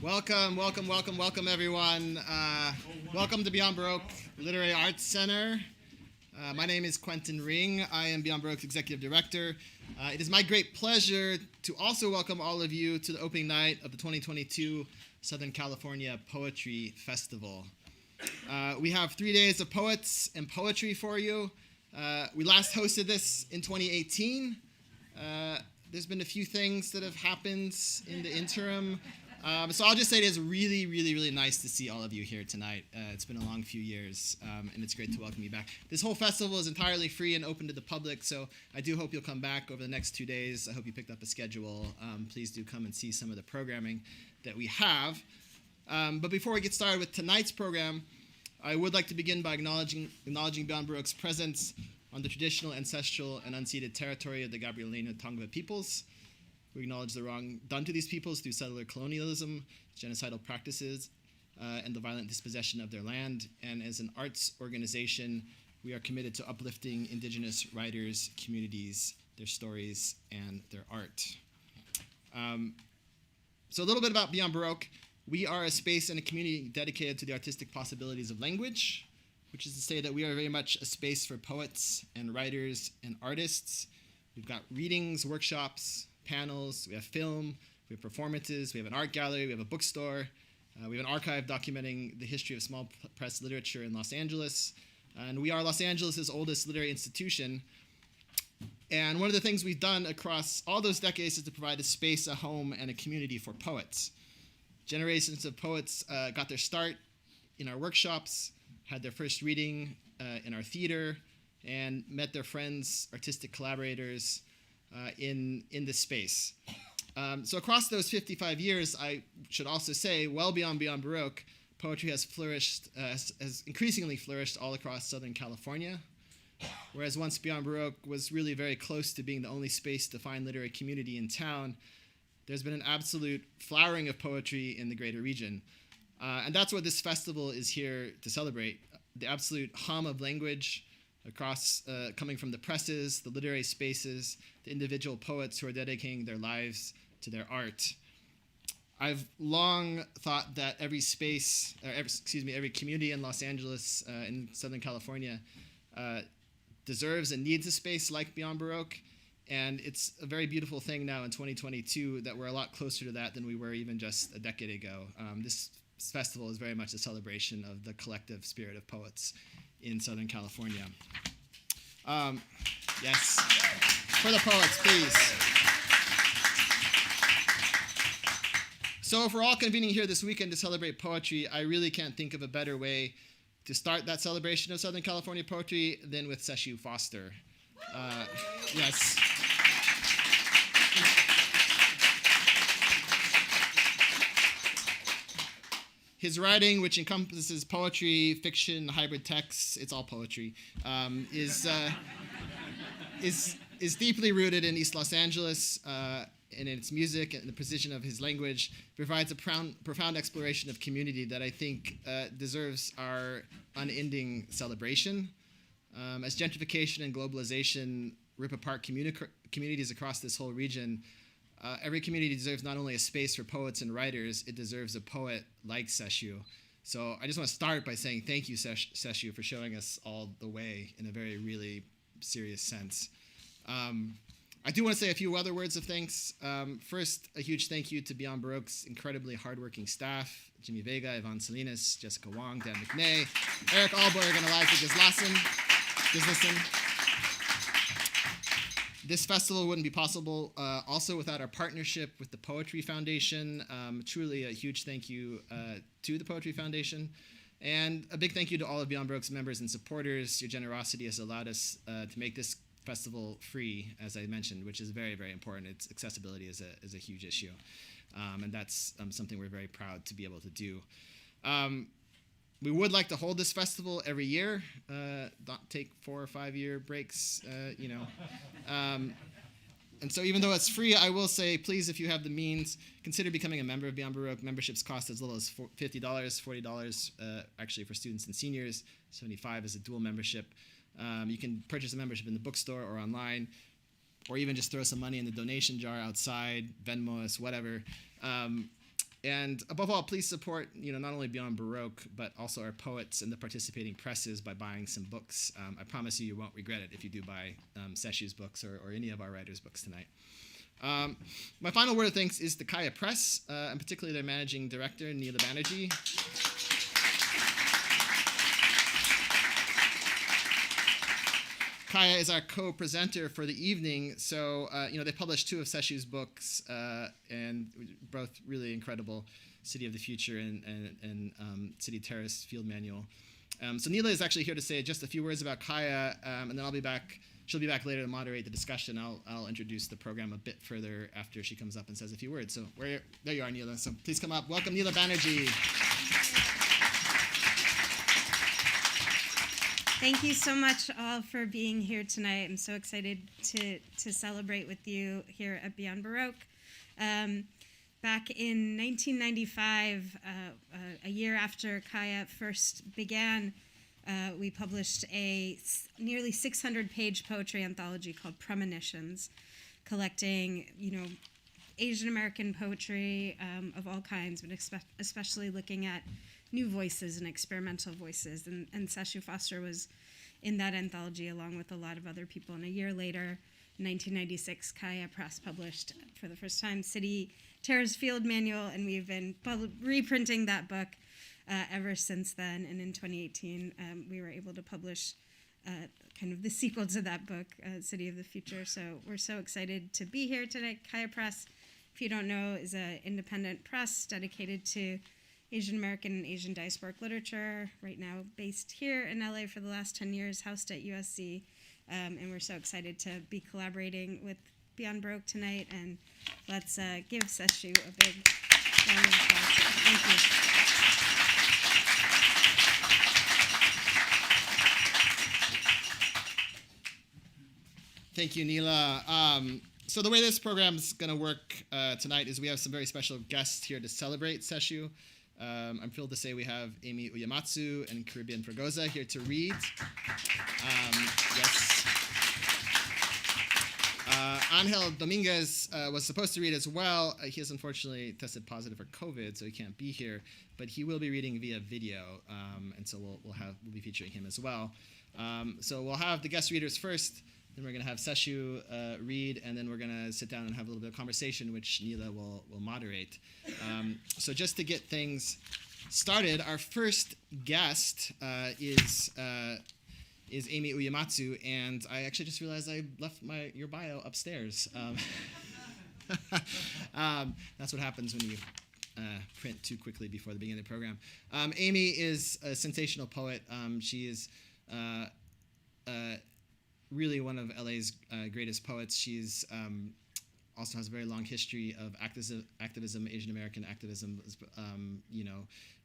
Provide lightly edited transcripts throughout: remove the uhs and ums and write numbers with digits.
Welcome, everyone. Welcome to Beyond Baroque Literary Arts Center. My name is Quentin Ring. I am Beyond Baroque's Executive Director. It is my great pleasure to also welcome all of you to the opening night of the 2022 Southern California Poetry Festival. We have 3 days of poets and poetry for you. We last hosted this in 2018. There's been a few things that have happened in the interim. So I'll just say it is really nice to see all of you here tonight. It's been a long few years, and it's great to welcome you back. This whole festival is entirely free and open to the public, so I do hope you'll come back over the next 2 days. I hope you picked up a schedule. Please do come and see some of the programming that we have. But before we get started with tonight's program, I would like to begin by acknowledging Beyond Baroque's presence on the traditional, ancestral, and unceded territory of the Gabrielino Tongva peoples. We acknowledge the wrong done to these peoples through settler colonialism, genocidal practices, and the violent dispossession of their land. And as an arts organization, we are committed to uplifting indigenous writers, communities, their stories, and their art. So a little bit about Beyond Baroque. We are a space and a community dedicated to the artistic possibilities of language, which is to say that we are very much a space for poets and writers and artists. We've got readings, workshops, panels, we have film, we have performances, we have an art gallery, we have a bookstore, we have an archive documenting the history of small press literature in Los Angeles, and we are Los Angeles' oldest literary institution. And one of the things we've done across all those decades is to provide a space, a home, and a community for poets. Generations of poets got their start in our workshops, had their first reading in our theater, and met their friends, artistic collaborators, in this space. So across those 55 years, I should also say, well beyond Baroque, poetry has flourished, has increasingly flourished all across Southern California. Whereas once Beyond Baroque was really very close to being the only space to find literary community in town, there's been an absolute flowering of poetry in the greater region. And that's what this festival is here to celebrate, the absolute hum of language across, coming from the presses, the literary spaces, the individual poets who are dedicating their lives to their art. I've long thought that every space, every community in Los Angeles, in Southern California, deserves and needs a space like Beyond Baroque. And it's a very beautiful thing now in 2022 that we're a lot closer to that than we were even just a decade ago. This festival is very much a celebration of the collective spirit of poets in Southern California. Yes, for the poets, please. So if we're all convening here this weekend to celebrate poetry, I really can't think of a better way to start that celebration of Southern California poetry than with Sesshu Foster. Yes. His writing, which encompasses poetry, fiction, hybrid texts, it's all poetry, is deeply rooted in East Los Angeles, and in its music and the precision of his language, provides a profound exploration of community that I think deserves our unending celebration. As gentrification and globalization rip apart communities across this whole region, every community deserves not only a space for poets and writers, it deserves a poet like Sesshu. So I just want to start by saying thank you, Sesshu, for showing us all the way in a very, really serious sense. I do want to say a few other words of thanks. First, a huge thank you to Beyond Baroque's incredibly hardworking staff, Jimmy Vega, Yvonne Salinas, Jessica Wong, Dan McNay, Eric Alberg, and Eliza Gislason. This festival wouldn't be possible also without our partnership with the Poetry Foundation. Truly a huge thank you to the Poetry Foundation. And a big thank you to all of Beyond Baroque's members and supporters. Your generosity has allowed us to make this festival free, as I mentioned, which is very, very important. Its accessibility is a huge issue. And that's something we're very proud to be able to do. We would like to hold this festival every year, not take 4 or 5 year breaks, And so even though it's free, I will say, please, if you have the means, consider becoming a member of Beyond Baroque. Memberships cost as little as $50, $40 actually for students and seniors, $75 is a dual membership. You can purchase a membership in the bookstore or online, or even just throw some money in the donation jar outside, Venmo us, whatever. And above all, please support, not only Beyond Baroque, but also our poets and the participating presses by buying some books. I promise you won't regret it if you do buy Sesshu's books or any of our writers' books tonight. My final word of thanks is the Kaya Press, and particularly their managing director, Banjerjee. Kaya is our co-presenter for the evening, so they published 2 of Sesshu's books, and both really incredible, City of the Future and City Terrace Field Manual. So Neela is actually here to say just a few words about Kaya, and then I'll be back. She'll be back later to moderate the discussion. I'll introduce the program a bit further after she comes up and says a few words. So there you are, Neela. So please come up. Welcome, Banjerjee. Thank you so much all for being here tonight. I'm so excited to celebrate with you here at Beyond Baroque. Back in 1995, a year after Kaya first began, we published a nearly 600-page poetry anthology called Premonitions, collecting, Asian American poetry of all kinds, but especially looking at new voices and experimental voices. And Sesshu Foster was in that anthology along with a lot of other people. And a year later, in 1996, Kaya Press published for the first time City Terrace Field Manual, and we've been reprinting that book ever since then. And in 2018, we were able to publish kind of the sequel to that book, City of the Future. So we're so excited to be here today. Kaya Press, if you don't know, is an independent press dedicated to Asian American and Asian diasporic literature, right now based here in LA for the last 10 years, housed at USC. And we're so excited to be collaborating with Beyond Baroque tonight. And let's give Sesshu a big round of applause. Thank you. Thank you, Neela. So the way this program's going to work tonight is we have some very special guests here to celebrate Sesshu. I'm thrilled to say we have Amy Uyematsu and Carribean Fragoza here to read. Yes. Angel Dominguez was supposed to read as well. He has unfortunately tested positive for COVID, so he can't be here. But he will be reading via video, and so we'll be featuring him as well. So we'll have the guest readers first. Then we're going to have Sesshu read, and then we're going to sit down and have a little bit of conversation, which Neela will moderate. So just to get things started, our first guest is Amy Uyematsu, and I actually just realized I left your bio upstairs. That's what happens when you print too quickly before the beginning of the program. Amy is a sensational poet. She is really one of LA's greatest poets. She's also has a very long history of activism, Asian American activism,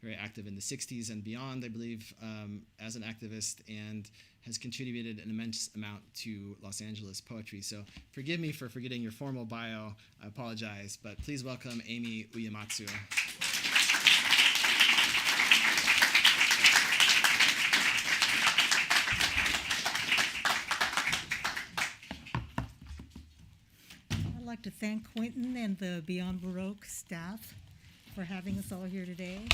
very active in the 60s and beyond, I believe, as an activist, and has contributed an immense amount to Los Angeles poetry. So forgive me for forgetting your formal bio. I apologize, but please welcome Amy Uyematsu. I'd like to thank Quentin and the Beyond Baroque staff for having us all here today.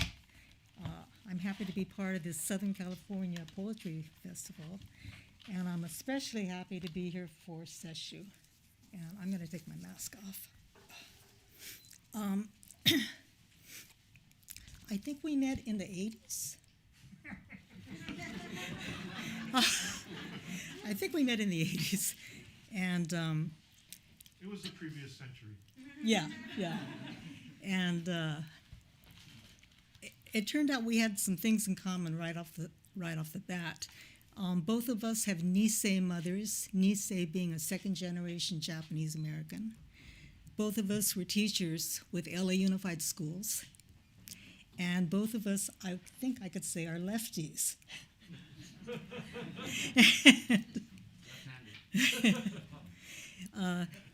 I'm happy to be part of this Southern California Poetry Festival, and I'm especially happy to be here for Sesshu. And I'm going to take my mask off. I think we met in the 80s. I think we met in the 80s, and it was the previous century. Yeah. And it turned out we had some things in common right off the bat. Both of us have Nisei mothers, Nisei being a second-generation Japanese American. Both of us were teachers with LA Unified Schools. And both of us, I think I could say, are lefties.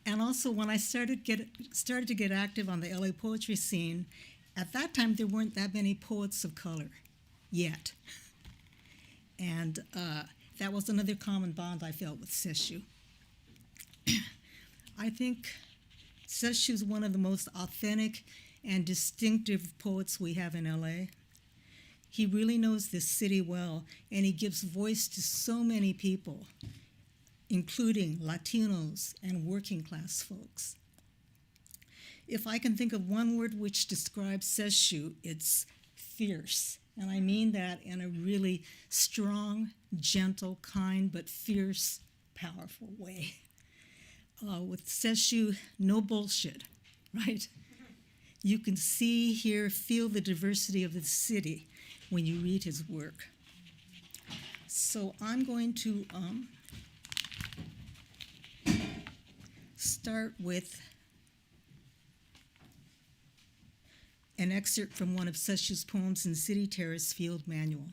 And also, when I started to get active on the LA poetry scene, at that time there weren't that many poets of color yet. And that was another common bond I felt with Sesshu. I think Sesshu's one of the most authentic and distinctive poets we have in LA. He really knows this city well, and he gives voice to so many people, including Latinos and working class folks. If I can think of one word which describes Sesshu, it's fierce. And I mean that in a really strong, gentle, kind, but fierce, powerful way. With Sesshu, no bullshit, right? You can see, hear, feel the diversity of the city when you read his work. So I'm going to start with an excerpt from one of Sesshu's poems in City Terrace Field Manual.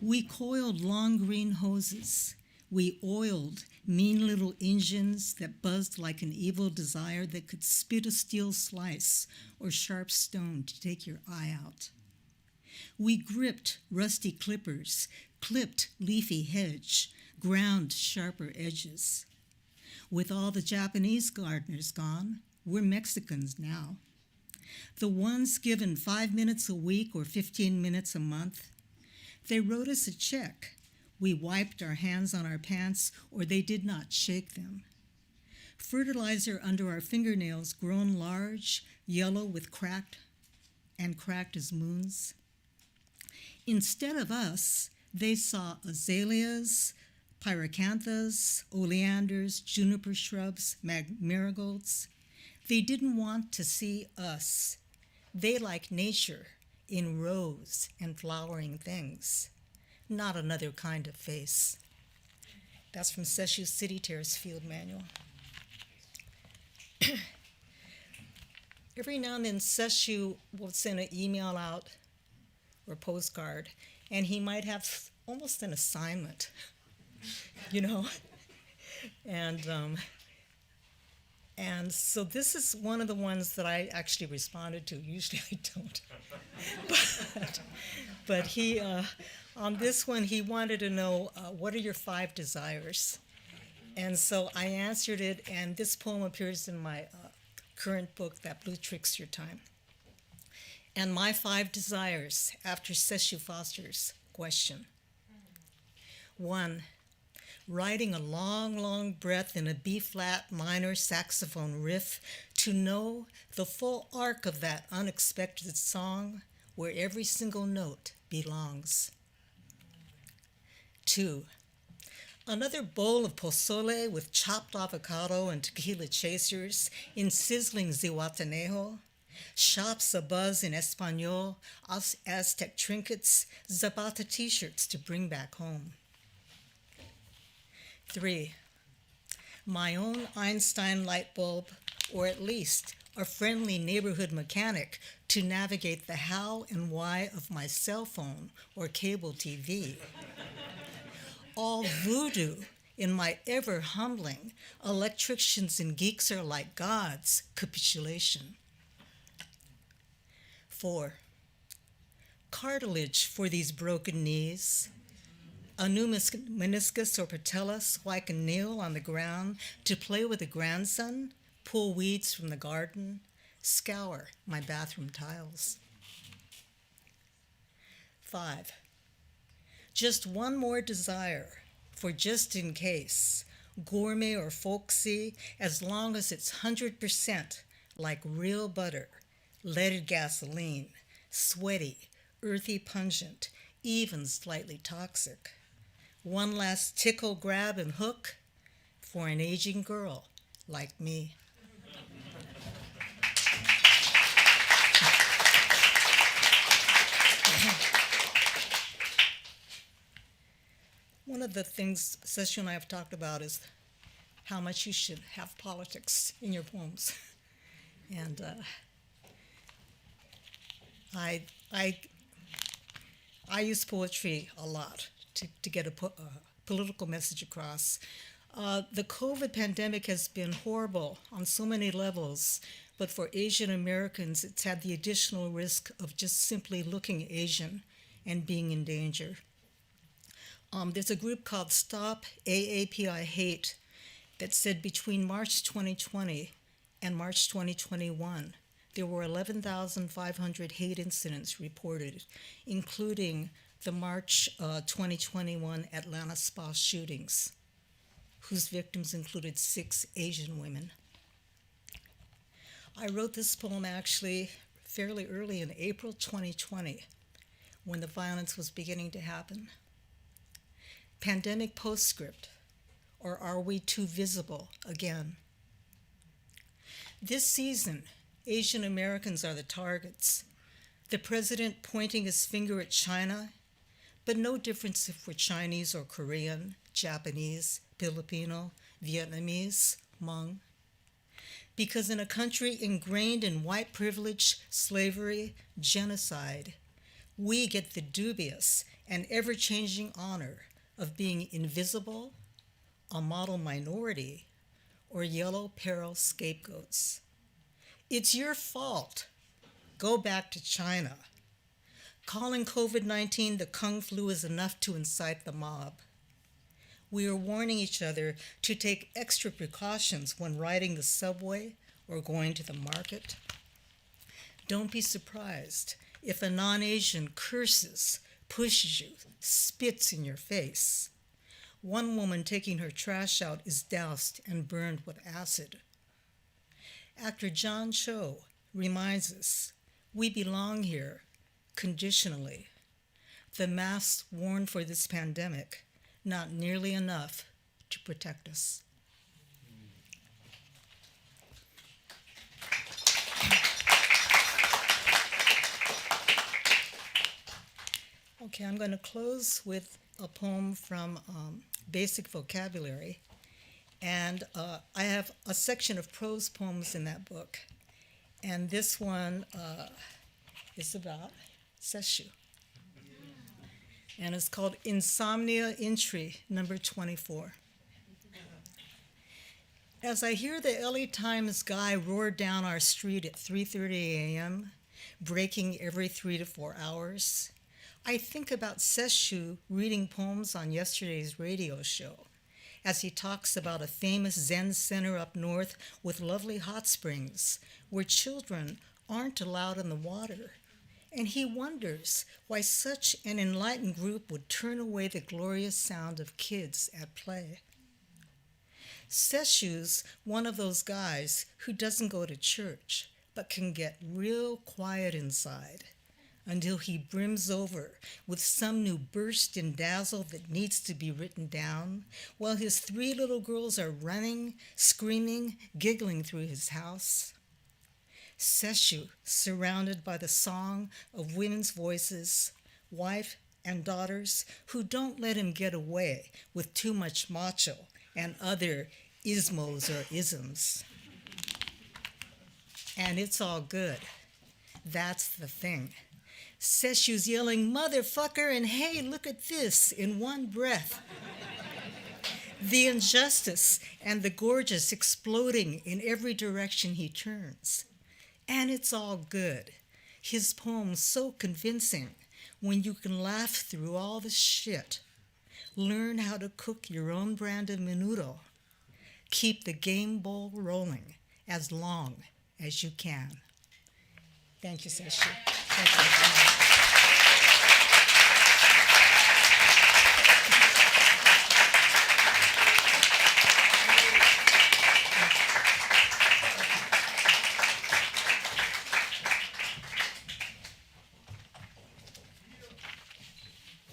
We coiled long green hoses. We oiled mean little engines that buzzed like an evil desire that could spit a steel slice or sharp stone to take your eye out. We gripped rusty clippers, clipped leafy hedge, ground sharper edges. With all the Japanese gardeners gone, we're Mexicans now. The ones given 5 minutes a week or 15 minutes a month, they wrote us a check. We wiped our hands on our pants, or they did not shake them. Fertilizer under our fingernails grown large, yellow with cracked as moons. Instead of us, they saw azaleas, pyracanthas, oleanders, juniper shrubs, marigolds. They didn't want to see us. They like nature in rows and flowering things, not another kind of face. That's from Sesshu's City Terrace Field Manual. Every now and then, Sesshu will send an email out or postcard, and he might have almost an assignment, you know? And so this is one of the ones that I actually responded to. Usually I don't. But he, on this one, he wanted to know, what are your 5 desires? And so I answered it, and this poem appears in my current book, That Blue Tricks Your Time. And my 5 desires, after Sesshu Foster's question. 1, writing a long, long breath in a B-flat minor saxophone riff to know the full arc of that unexpected song where every single note belongs. 2, another bowl of pozole with chopped avocado and tequila chasers in sizzling zihuatanejo, shops abuzz in Espanol, Aztec trinkets, Zapata t-shirts to bring back home. 3, my own Einstein light bulb, or at least a friendly neighborhood mechanic to navigate the how and why of my cell phone or cable TV. All voodoo in my ever-humbling electricians and geeks are like gods capitulation. 4, cartilage for these broken knees, a new meniscus or patella so I can kneel on the ground to play with a grandson, pull weeds from the garden, scour my bathroom tiles. 5, just one more desire for just in case, gourmet or folksy, as long as it's 100% like real butter, leaded gasoline, sweaty, earthy pungent, even slightly toxic. One last tickle, grab, and hook for an aging girl like me. One of the things Sesshu and I have talked about is how much you should have politics in your poems. And I use poetry a lot to get a political message across. The COVID pandemic has been horrible on so many levels, but for Asian Americans, it's had the additional risk of just simply looking Asian and being in danger. There's a group called Stop AAPI Hate that said between March 2020 and March 2021, there were 11,500 hate incidents reported, including the March 2021 Atlanta spa shootings, whose victims included 6 Asian women. I wrote this poem actually fairly early in April 2020, when the violence was beginning to happen. Pandemic postscript, or are we too visible again? This season, Asian Americans are the targets. The president pointing his finger at China, but no difference if we're Chinese or Korean, Japanese, Filipino, Vietnamese, Hmong. Because in a country ingrained in white privilege, slavery, genocide, we get the dubious and ever-changing honor of being invisible, a model minority, or yellow peril scapegoats. It's your fault. Go back to China. Calling COVID-19 the Kung flu is enough to incite the mob. We are warning each other to take extra precautions when riding the subway or going to the market. Don't be surprised if a non-Asian curses, pushes you, spits in your face. One woman taking her trash out is doused and burned with acid. Actor John Cho reminds us we belong here conditionally. The masks worn for this pandemic, not nearly enough to protect us. Okay, I'm going to close with a poem from Basic Vocabulary. And I have a section of prose poems in that book. And this one is about Sesshu. And it's called Insomnia Entry number 24. As I hear the LA Times guy roar down our street at 3:30 a.m., breaking every 3 to 4 hours, I think about Sesshu reading poems on yesterday's radio show as he talks about a famous Zen center up north with lovely hot springs where children aren't allowed in the water. And he wonders why such an enlightened group would turn away the glorious sound of kids at play. Sesshu's one of those guys who doesn't go to church, but can get real quiet inside until he brims over with some new burst and dazzle that needs to be written down, while his 3 little girls are running, screaming, giggling through his house. Sesshu, surrounded by the song of women's voices, wife and daughters who don't let him get away with too much macho and other ismos or isms. And it's all good. That's the thing. Sesshu's yelling, "Motherfucker," and "Hey, look at this," in one breath. The injustice and the gorgeous exploding in every direction he turns. And it's all good. His poem's so convincing when you can laugh through all the shit. Learn how to cook your own brand of menudo. Keep the game bowl rolling as long as you can. Thank you, Sesshu. Thank you.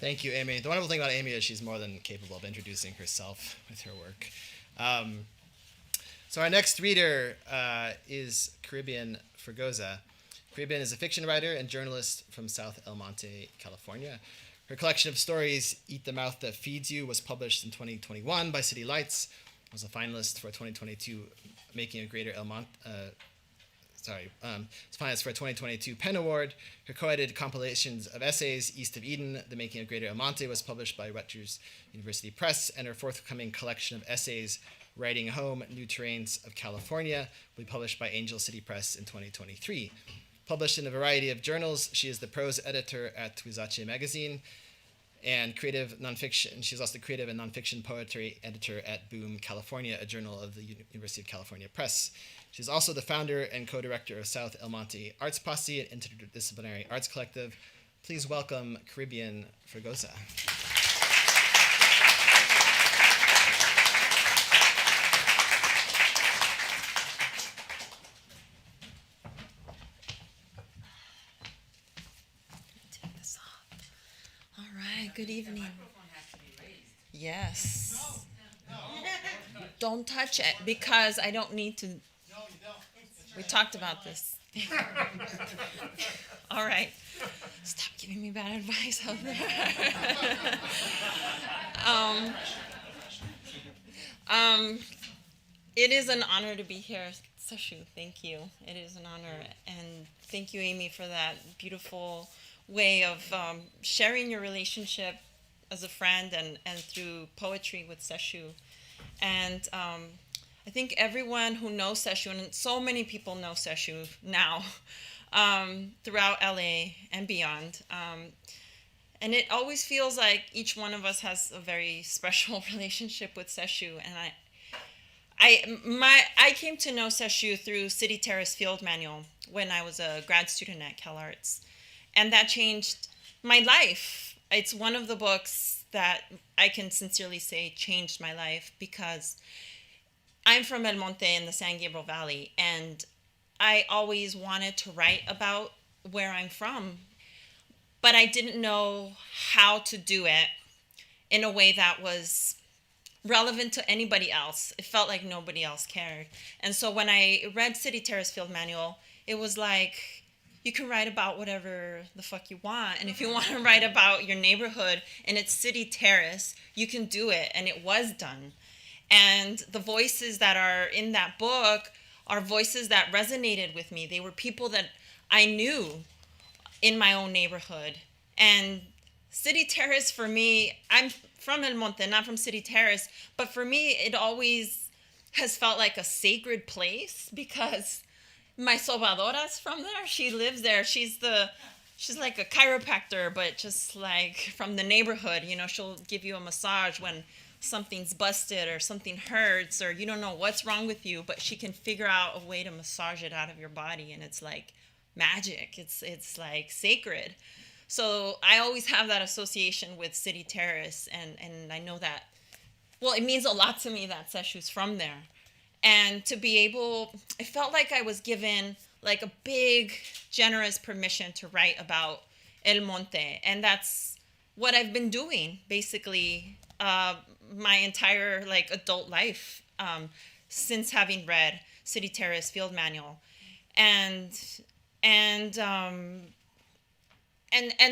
Thank you, Amy. The wonderful thing about Amy is she's more than capable of introducing herself with her work. So our next reader is Carribean Fragoza. Carribean is a fiction writer and journalist from South El Monte, California. Her collection of stories, Eat the Mouth That Feeds You, was published in 2021 by City Lights, was a finalist for 2022 Making a Greater El Monte, it's finalist for a 2022 Penn Award. Her co-edited compilations of essays, East of Eden, The Making of Greater El Monte, was published by Rutgers University Press, and her forthcoming collection of essays, Writing Home, New Terrains of California, will be published by Angel City Press in 2023. Published in a variety of journals, she is the prose editor at Tuizache magazine and creative nonfiction. She's also the creative and nonfiction poetry editor at Boom, California, a journal of the University of California Press. She's also the founder and co-director of South El Monte Arts Posse, an interdisciplinary arts collective. Please welcome Carribean Fragoza. Take this off. All right, good evening. Yes. Don't touch it because I don't need to. We talked about this. All right. Stop giving me bad advice out there. It is an honor to be here, Sesshu. Thank you. It is an honor. And thank you, Amy, for that beautiful way of sharing your relationship as a friend and through poetry with Sesshu. And I think everyone who knows Sesshu, and so many people know Sesshu now throughout LA and beyond. And it always feels like each one of us has a very special relationship with Sesshu. And I came to know Sesshu through City Terrace Field Manual when I was a grad student at CalArts. And that changed my life. It's one of the books that I can sincerely say changed my life because I'm from El Monte in the San Gabriel Valley, and I always wanted to write about where I'm from, but I didn't know how to do it in a way that was relevant to anybody else. It felt like nobody else cared. And so when I read City Terrace Field Manual, it was like, you can write about whatever the fuck you want. And if you want to write about your neighborhood and it's City Terrace, you can do it. And it was done. And the voices that are in that book are voices that resonated with me. They were people that I knew in my own neighborhood. And City Terrace for me, I'm from El Monte, not from City Terrace, but for me, it always has felt like a sacred place because my sobadora's from there. She lives there. She's like a chiropractor, but just like from the neighborhood. You know, she'll give you a massage when something's busted or something hurts or you don't know what's wrong with you, but she can figure out a way to massage it out of your body, and it's like magic. It's like sacred. So I always have that association with City Terrace, and I know that, well, it means a lot to me that Sesshu's from there. And to be able, I felt like I was given like a big, generous permission to write about El Monte. And that's what I've been doing, basically, my entire like adult life since having read City Terrace Field Manual. And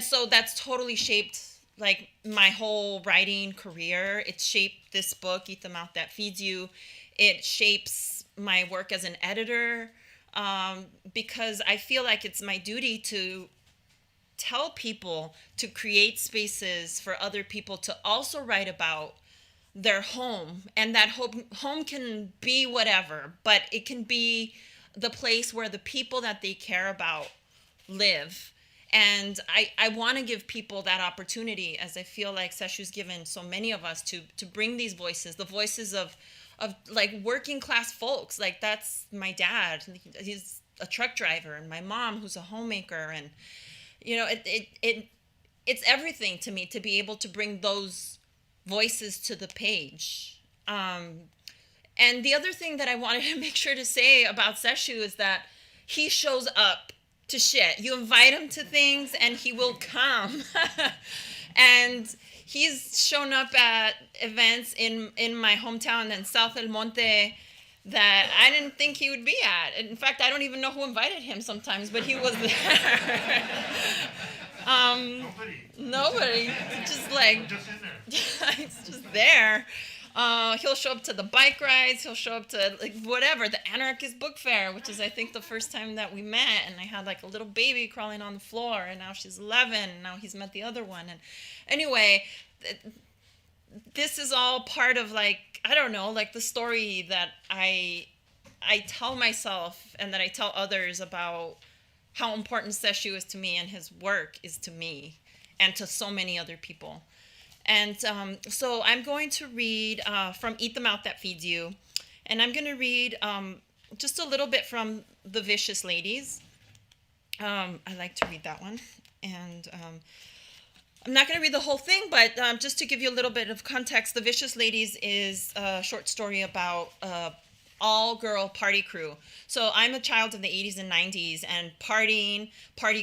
so that's totally shaped like my whole writing career. It shaped this book, Eat the Mouth That Feeds You. It shapes my work as an editor because I feel like it's my duty to tell people to create spaces for other people to also write about their home. And that home can be whatever, but it can be the place where the people that they care about live. And I want to give people that opportunity, as I feel like Sesshu's given so many of us, to bring these voices, the voices of like working class folks. Like that's my dad. He's a truck driver, and my mom who's a homemaker. And, you know, it's everything to me to be able to bring those voices to the page. And the other thing that I wanted to make sure to say about Sesshu is that he shows up to shit. You invite him to things and he will come. And he's shown up at events in my hometown in South El Monte that I didn't think he would be at. In fact, I don't even know who invited him sometimes, but he was there. Nobody. Just like, Just in there. it's just there. He'll show up to the bike rides. He'll show up to like whatever, the Anarchist Book Fair, which is I think the first time that we met. And I had like a little baby crawling on the floor, and now she's 11, and now he's met the other one. And anyway, this is all part of like, I don't know, like the story that I tell myself and that I tell others about how important Sesshu is to me and his work is to me and to so many other people. And so I'm going to read from Eat the Mouth That Feeds You. And I'm going to read just a little bit from The Vicious Ladies. I like to read that one. And I'm not going to read the whole thing, but just to give you a little bit of context, The Vicious Ladies is a short story about all-girl party crew. So I'm a child of the 80s and 90s, and party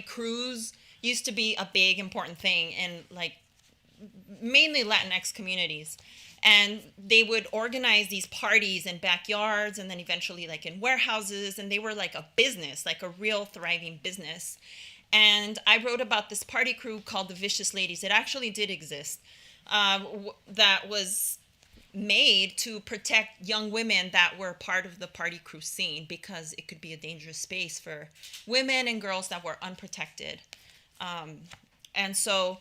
crews used to be a big, important thing in, like, mainly Latinx communities. And they would organize these parties in backyards and then eventually like in warehouses. And they were like a business, like a real thriving business. And I wrote about this party crew called the Vicious Ladies. It actually did exist. That was made to protect young women that were part of the party crew scene, because it could be a dangerous space for women and girls that were unprotected. And so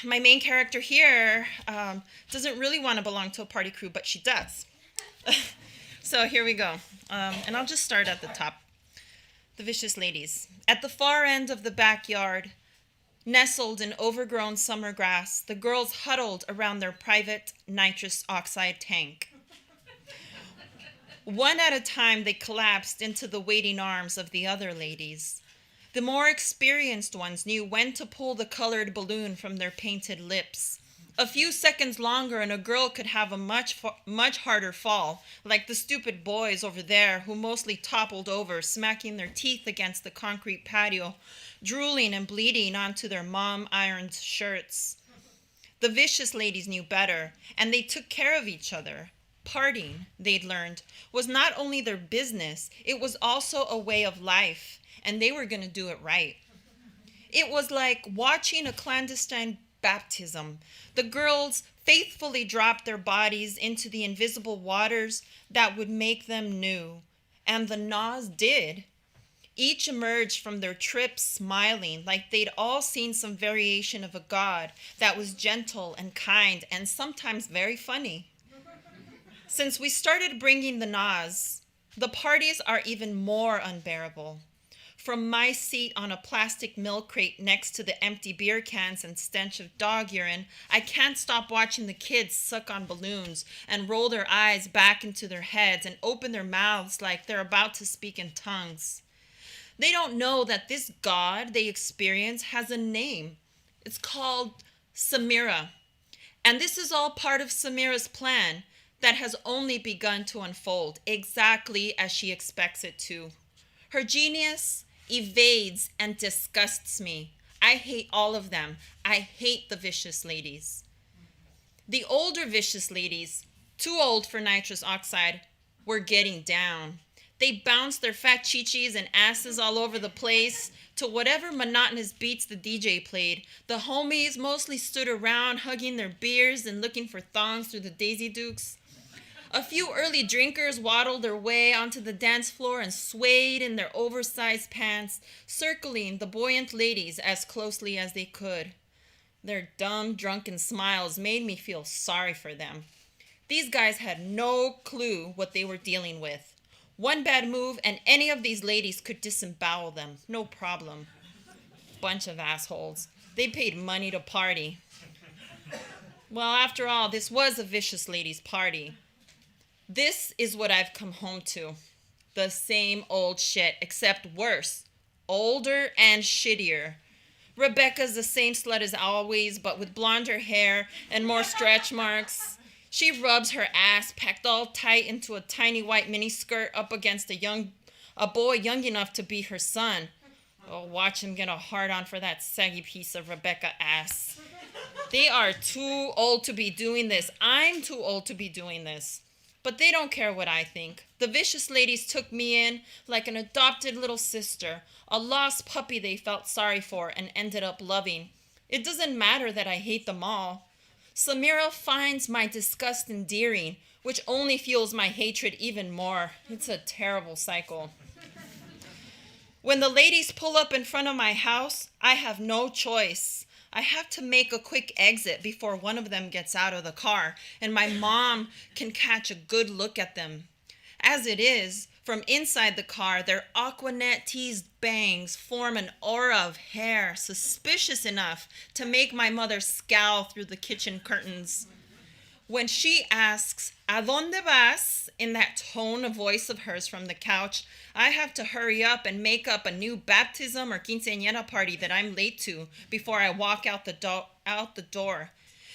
my main character here doesn't really want to belong to a party crew, but she does. So here we go. And I'll just start at the top. The Vicious Ladies. At the far end of the backyard, nestled in overgrown summer grass, the girls huddled around their private nitrous oxide tank. One at a time, they collapsed into the waiting arms of the other ladies. The more experienced ones knew when to pull the colored balloon from their painted lips. A few seconds longer and a girl could have a much harder fall, like the stupid boys over there who mostly toppled over, smacking their teeth against the concrete patio, drooling and bleeding onto their mom-ironed shirts. The Vicious Ladies knew better, and they took care of each other. Partying, they'd learned, was not only their business, it was also a way of life. And they were going to do it right. It was like watching a clandestine baptism. The girls faithfully dropped their bodies into the invisible waters that would make them new. And the Nas did. Each emerged from their trip smiling, like they'd all seen some variation of a god that was gentle and kind and sometimes very funny. Since we started bringing the Nas, the parties are even more unbearable. From my seat on a plastic milk crate next to the empty beer cans and stench of dog urine, I can't stop watching the kids suck on balloons and roll their eyes back into their heads and open their mouths like they're about to speak in tongues. They don't know that this god they experience has a name. It's called Samira. And this is all part of Samira's plan that has only begun to unfold exactly as she expects it to. Her genius evades and disgusts me. I hate all of them. I hate the Vicious Ladies. The older Vicious Ladies, too old for nitrous oxide, were getting down. They bounced their fat chichis and asses all over the place to whatever monotonous beats the DJ played. The homies mostly stood around hugging their beers and looking for thongs through the Daisy Dukes. A few early drinkers waddled their way onto the dance floor and swayed in their oversized pants, circling the buoyant ladies as closely as they could. Their dumb, drunken smiles made me feel sorry for them. These guys had no clue what they were dealing with. One bad move and any of these ladies could disembowel them, no problem. Bunch of assholes. They paid money to party. Well, after all, this was a Vicious Ladies party. This is what I've come home to. The same old shit, except worse. Older and shittier. Rebecca's the same slut as always, but with blonder hair and more stretch marks. She rubs her ass, packed all tight into a tiny white miniskirt up against a boy young enough to be her son. Oh, watch him get a hard-on for that saggy piece of Rebecca ass. They are too old to be doing this. I'm too old to be doing this. But they don't care what I think. The Vicious Ladies took me in like an adopted little sister, a lost puppy they felt sorry for and ended up loving. It doesn't matter that I hate them all. Samira finds my disgust endearing, which only fuels my hatred even more. It's a terrible cycle. When the ladies pull up in front of my house, I have no choice. I have to make a quick exit before one of them gets out of the car and my mom can catch a good look at them. As it is, From inside the car, their Aquanet teased bangs form an aura of hair suspicious enough to make my mother scowl through the kitchen curtains. When she asks, "A dónde vas?" in that tone of voice of hers from the couch, I have to hurry up and make up a new baptism or quinceañera party that I'm late to before I walk out the door.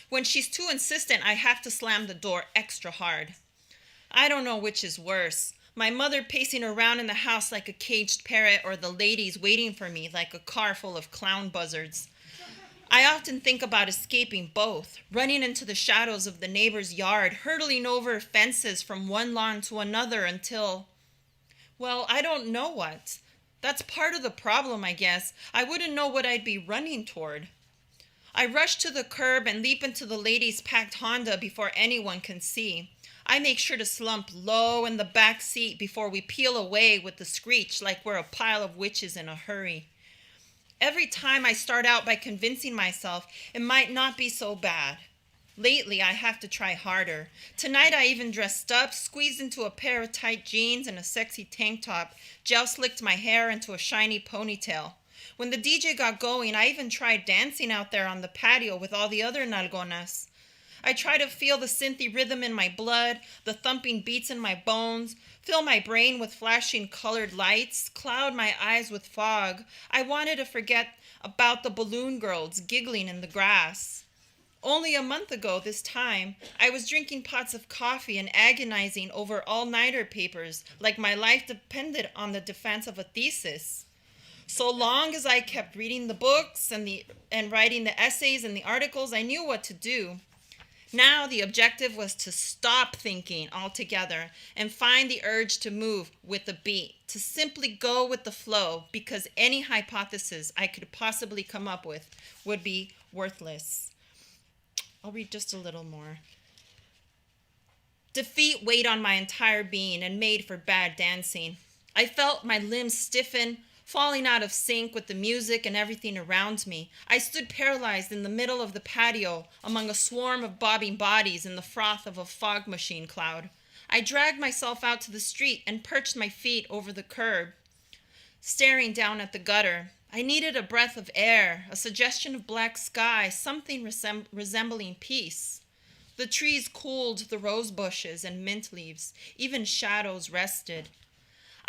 When she's too insistent, I have to slam the door extra hard. I don't know which is worse. My mother pacing around in the house like a caged parrot, or the ladies waiting for me like a car full of clown buzzards. I often think about escaping both, running into the shadows of the neighbor's yard, hurtling over fences from one lawn to another until, well, I don't know what. That's part of the problem, I guess. I wouldn't know what I'd be running toward. I rush to the curb and leap into the lady's packed Honda before anyone can see. I make sure to slump low in the back seat before we peel away with the screech like we're a pile of witches in a hurry. Every time I start out by convincing myself it might not be so bad. Lately, I have to try harder. Tonight, I even dressed up, squeezed into a pair of tight jeans and a sexy tank top, gel slicked my hair into a shiny ponytail. When the DJ got going, I even tried dancing out there on the patio with all the other nalgonas. I try to feel the synthy rhythm in my blood, the thumping beats in my bones, fill my brain with flashing colored lights, cloud my eyes with fog. I wanted to forget about the balloon girls giggling in the grass. Only a month ago this time, I was drinking pots of coffee and agonizing over all-nighter papers like my life depended on the defense of a thesis. So long as I kept reading the books and writing the essays and the articles, I knew what to do. Now the objective was to stop thinking altogether and find the urge to move with the beat, to simply go with the flow, because any hypothesis I could possibly come up with would be worthless. I'll read just a little more. Defeat weighed on my entire being and made for bad dancing. I felt my limbs stiffen, falling out of sync with the music and everything around me. I stood paralyzed in the middle of the patio among a swarm of bobbing bodies in the froth of a fog machine cloud. I dragged myself out to the street and perched my feet over the curb, staring down at the gutter. I needed a breath of air, a suggestion of black sky, something resembling peace. The trees cooled the rose bushes and mint leaves. Even shadows rested.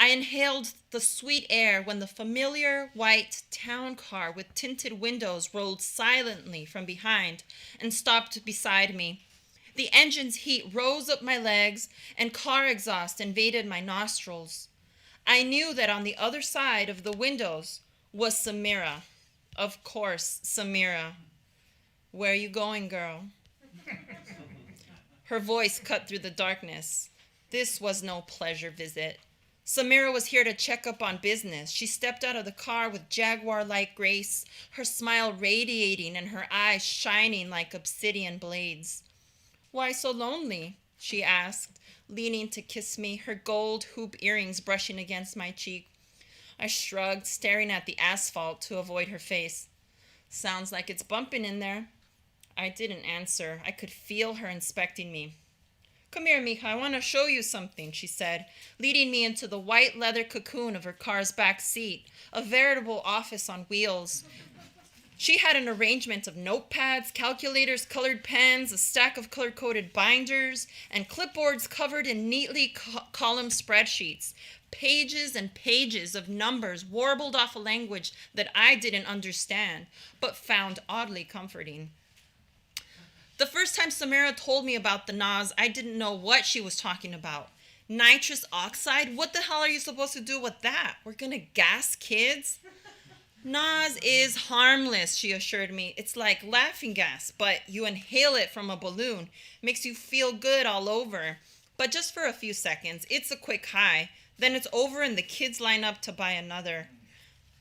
I inhaled the sweet air when the familiar white town car with tinted windows rolled silently from behind and stopped beside me. The engine's heat rose up my legs and car exhaust invaded my nostrils. I knew that on the other side of the windows was Samira. Of course, Samira. "Where are you going, girl?" Her voice cut through the darkness. This was no pleasure visit. Samira was here to check up on business. She stepped out of the car with jaguar-like grace, her smile radiating and her eyes shining like obsidian blades. "Why so lonely?" she asked, leaning to kiss me, her gold hoop earrings brushing against my cheek. I shrugged, staring at the asphalt to avoid her face. "Sounds like it's bumping in there." I didn't answer. I could feel her inspecting me. "Come here, mija, I want to show you something," she said, leading me into the white leather cocoon of her car's back seat, a veritable office on wheels. She had an arrangement of notepads, calculators, colored pens, a stack of color-coded binders, and clipboards covered in neatly column spreadsheets, pages and pages of numbers warbled off a language that I didn't understand, but found oddly comforting. The first time Samira told me about the NAS, I didn't know what she was talking about. Nitrous oxide? What the hell are you supposed to do with that? We're gonna gas kids? NAS is harmless, she assured me. It's like laughing gas, but you inhale it from a balloon. Makes you feel good all over. But just for a few seconds. It's a quick high. Then it's over and the kids line up to buy another.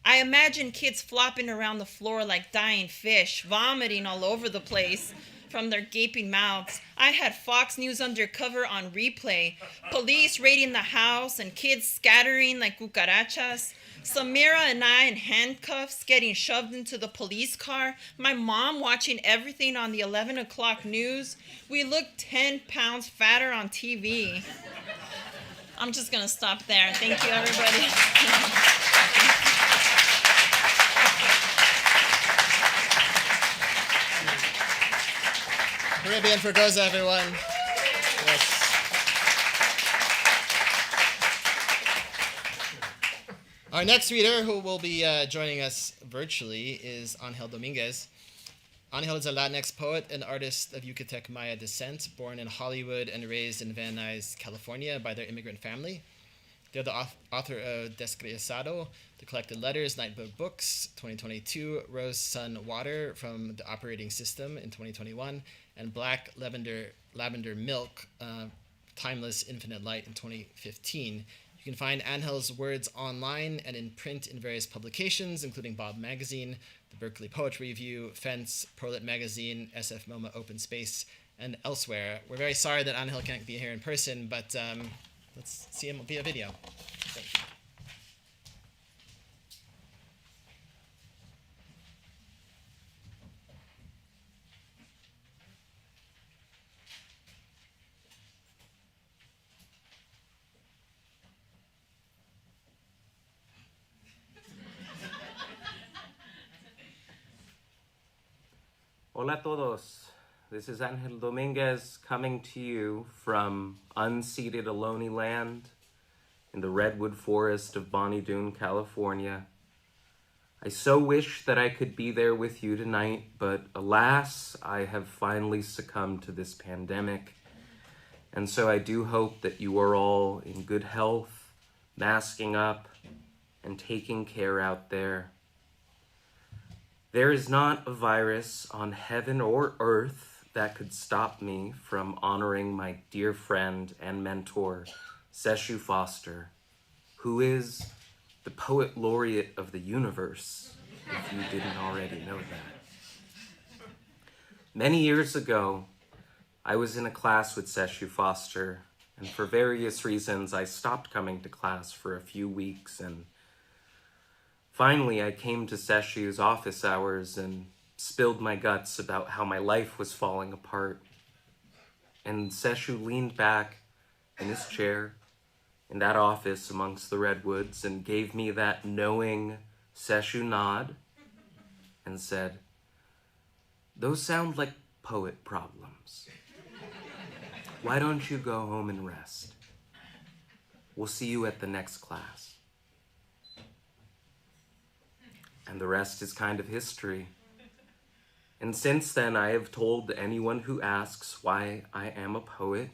I imagine kids flopping around the floor like dying fish, vomiting all over the place from their gaping mouths. I had Fox News Undercover on replay, police raiding the house and kids scattering like cucarachas. Samira and I in handcuffs getting shoved into the police car. My mom watching everything on the 11 o'clock news. We looked 10 pounds fatter on TV. I'm just going to stop there. Thank you, everybody. Carribean Fragoza, everyone. Yes. Our next reader, who will be joining us virtually, is Angel Dominguez. Angel is a Latinx poet and artist of Yucatec Maya descent, born in Hollywood and raised in Van Nuys, California, by their immigrant family. They're the author of Descresado, The Collected Letters, Nightboat Books, 2022, Rose, Sun, Water from the Operating System in 2021, and Black Lavender Milk, Timeless Infinite Light in 2015. You can find Angel's words online and in print in various publications, including Bob Magazine, the Berkeley Poetry Review, Fence, Prolet Magazine, SF MoMA Open Space, and elsewhere. We're very sorry that Angel can't be here in person, but let's see him via video. Thank you. Hola a todos. This is Angel Dominguez coming to you from unceded Ohlone land in the redwood forest of Bonnie Doon, California. I so wish that I could be there with you tonight, but alas, I have finally succumbed to this pandemic. And so I do hope that you are all in good health, masking up, and taking care out there. There is not a virus on heaven or earth that could stop me from honoring my dear friend and mentor, Sesshu Foster, who is the poet laureate of the universe, if you didn't already know that. Many years ago, I was in a class with Sesshu Foster, and for various reasons, I stopped coming to class for a few weeks, and finally, I came to Sesshu's office hours and spilled my guts about how my life was falling apart. And Sesshu leaned back in his chair in that office amongst the redwoods and gave me that knowing Sesshu nod and said, "Those sound like poet problems. Why don't you go home and rest? We'll see you at the next class." And the rest is kind of history. And since then, I have told anyone who asks why I am a poet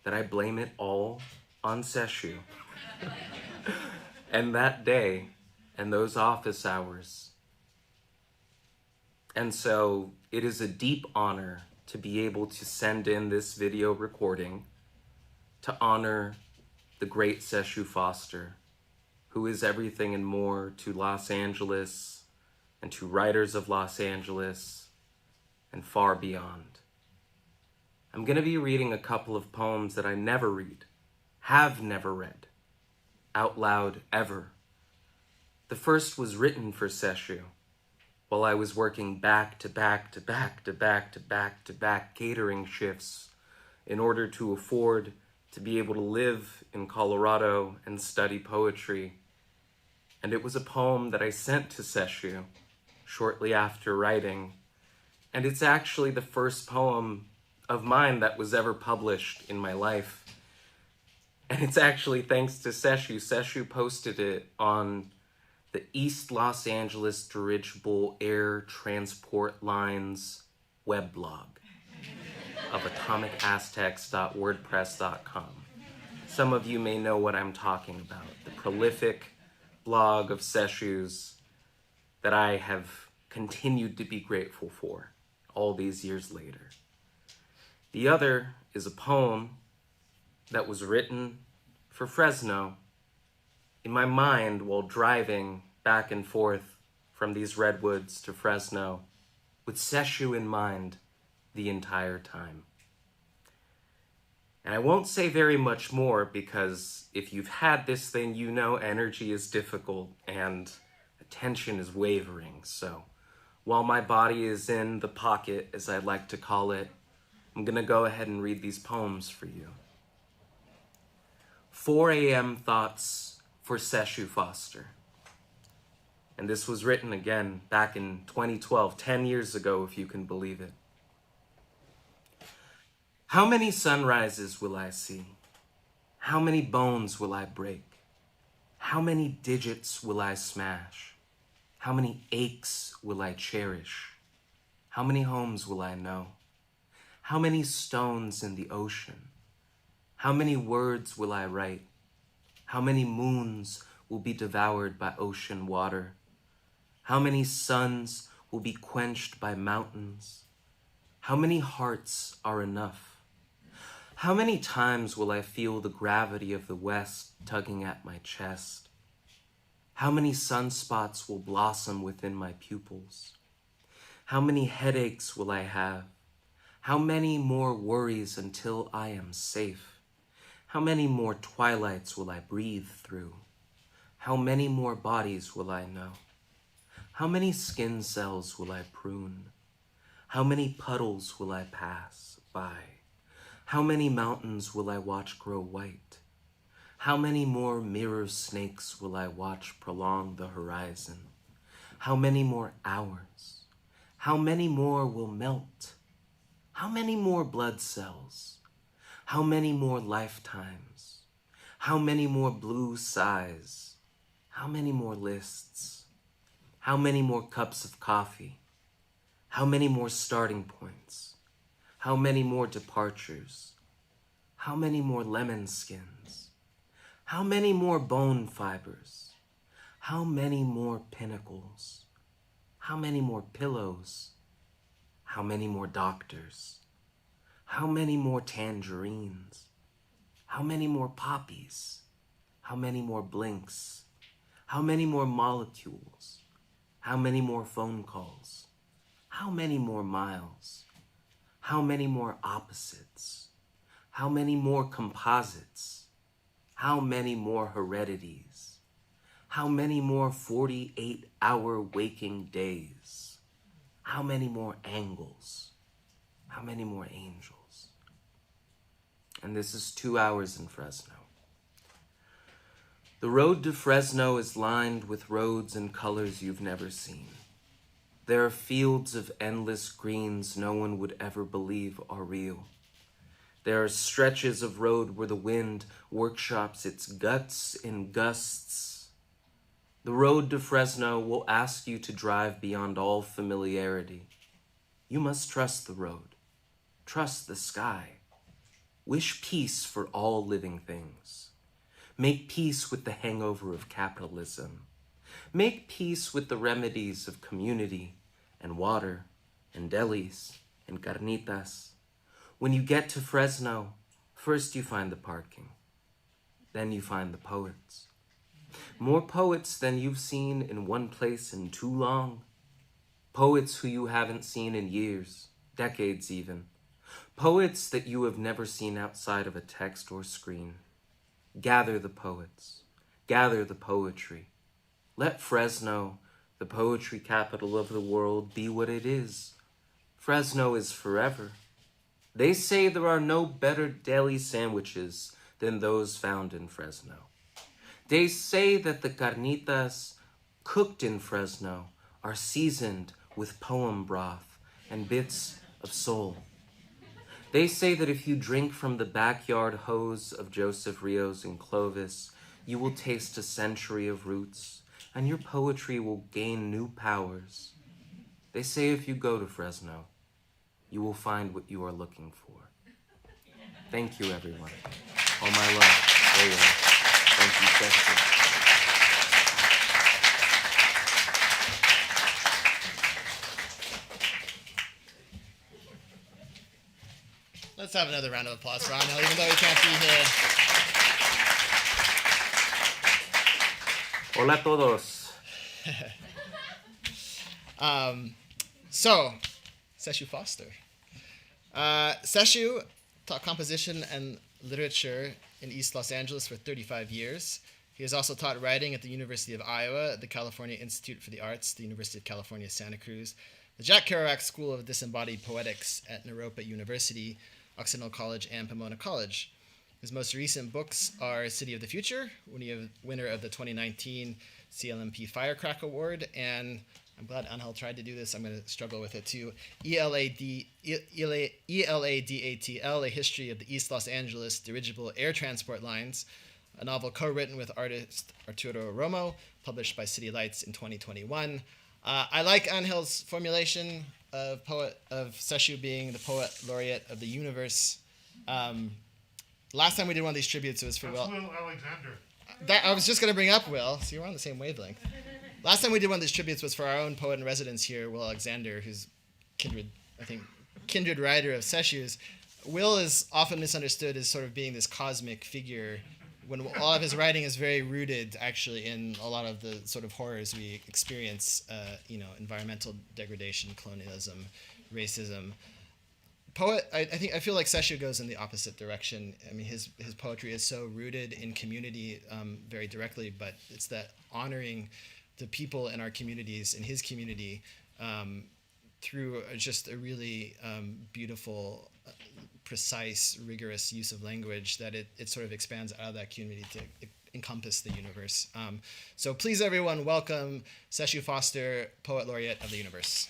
that I blame it all on Sesshu. And that day, and those office hours. And so, it is a deep honor to be able to send in this video recording to honor the great Sesshu Foster, who is everything and more to Los Angeles and to writers of Los Angeles and far beyond. I'm going to be reading a couple of poems that I never read, have never read, out loud ever. The first was written for Sesshu while I was working back to back to back to back to back to back catering shifts in order to afford to be able to live in Colorado and study poetry. And it was a poem that I sent to Sesshu shortly after writing. And it's actually the first poem of mine that was ever published in my life. And it's actually thanks to Sesshu. Sesshu posted it on the East Los Angeles Dirigible Air Transport Lines weblog of atomicaztecs.wordpress.com. Some of you may know what I'm talking about, the prolific blog of Sesshu's that I have continued to be grateful for all these years later. The other is a poem that was written for Fresno in my mind while driving back and forth from these redwoods to Fresno with Sesshu in mind the entire time. And I won't say very much more because if you've had this thing, you know energy is difficult and attention is wavering. So while my body is in the pocket, as I like to call it, I'm going to go ahead and read these poems for you. 4 a.m. thoughts for Sesshu Foster. And this was written again back in 2012, 10 years ago, if you can believe it. How many sunrises will I see? How many bones will I break? How many digits will I smash? How many aches will I cherish? How many homes will I know? How many stones in the ocean? How many words will I write? How many moons will be devoured by ocean water? How many suns will be quenched by mountains? How many hearts are enough? How many times will I feel the gravity of the West tugging at my chest? How many sunspots will blossom within my pupils? How many headaches will I have? How many more worries until I am safe? How many more twilights will I breathe through? How many more bodies will I know? How many skin cells will I prune? How many puddles will I pass by? How many mountains will I watch grow white? How many more mirror snakes will I watch prolong the horizon? How many more hours? How many more will melt? How many more blood cells? How many more lifetimes? How many more blue sighs? How many more lists? How many more cups of coffee? How many more starting points? How many more departures? How many more lemon skins? How many more bone fibers? How many more pinnacles? How many more pillows? How many more doctors? How many more tangerines? How many more poppies? How many more blinks? How many more molecules? How many more phone calls? How many more miles? How many more opposites? How many more composites? How many more heredities? How many more 48-hour waking days? How many more angles? How many more angels? And this is 2 hours in Fresno. The road to Fresno is lined with roads and colors you've never seen. There are fields of endless greens no one would ever believe are real. There are stretches of road where the wind workshops its guts in gusts. The road to Fresno will ask you to drive beyond all familiarity. You must trust the road. Trust the sky. Wish peace for all living things. Make peace with the hangover of capitalism. Make peace with the remedies of community and water and delis and carnitas. When you get to Fresno, first you find the parking. Then you find the poets. More poets than you've seen in one place in too long. Poets who you haven't seen in years, decades even. Poets that you have never seen outside of a text or screen. Gather the poets. Gather the poetry. Let Fresno, the poetry capital of the world, be what it is. Fresno is forever. They say there are no better deli sandwiches than those found in Fresno. They say that the carnitas cooked in Fresno are seasoned with poem broth and bits of soul. They say that if you drink from the backyard hose of Joseph Rios in Clovis, you will taste a century of roots, and your poetry will gain new powers. They say if you go to Fresno, you will find what you are looking for. Thank you, everyone. All my love. There you are. Thank you, Sesshu. Let's have another round of applause for Angel, even though he can't be here. Hola a todos. So, Sesshu Foster. Sesshu taught composition and literature in East Los Angeles for 35 years. He has also taught writing at the University of Iowa, the California Institute for the Arts, the University of California, Santa Cruz, the Jack Kerouac School of Disembodied Poetics at Naropa University, Occidental College, and Pomona College. His most recent books are City of the Future, winner of the 2019 CLMP Firecrack Award, and I'm glad Angel tried to do this. I'm going to struggle with it too. ELADATL, A History of the East Los Angeles Dirigible Air Transport Lines, a novel co-written with artist Arturo Romo, published by City Lights in 2021. I like Angel's formulation of Sesshu being the poet laureate of the universe. Last time we did one of these tributes, it was for That's Will Alexander. I was just going to bring up Will, so you're on the same wavelength. Last time we did one of these tributes was for our own poet in residence here, Will Alexander, who's kindred writer of Sesshu's. Will is often misunderstood as sort of being this cosmic figure, when all of his writing is very rooted actually in a lot of the sort of horrors we experience, environmental degradation, colonialism, racism. I feel like Sesshu goes in the opposite direction. I mean, his poetry is so rooted in community very directly, but it's that honoring the people in our communities, in his community, through just a really beautiful, precise, rigorous use of language that it sort of expands out of that community to encompass the universe. So please, everyone, welcome Sesshu Foster, Poet Laureate of the Universe.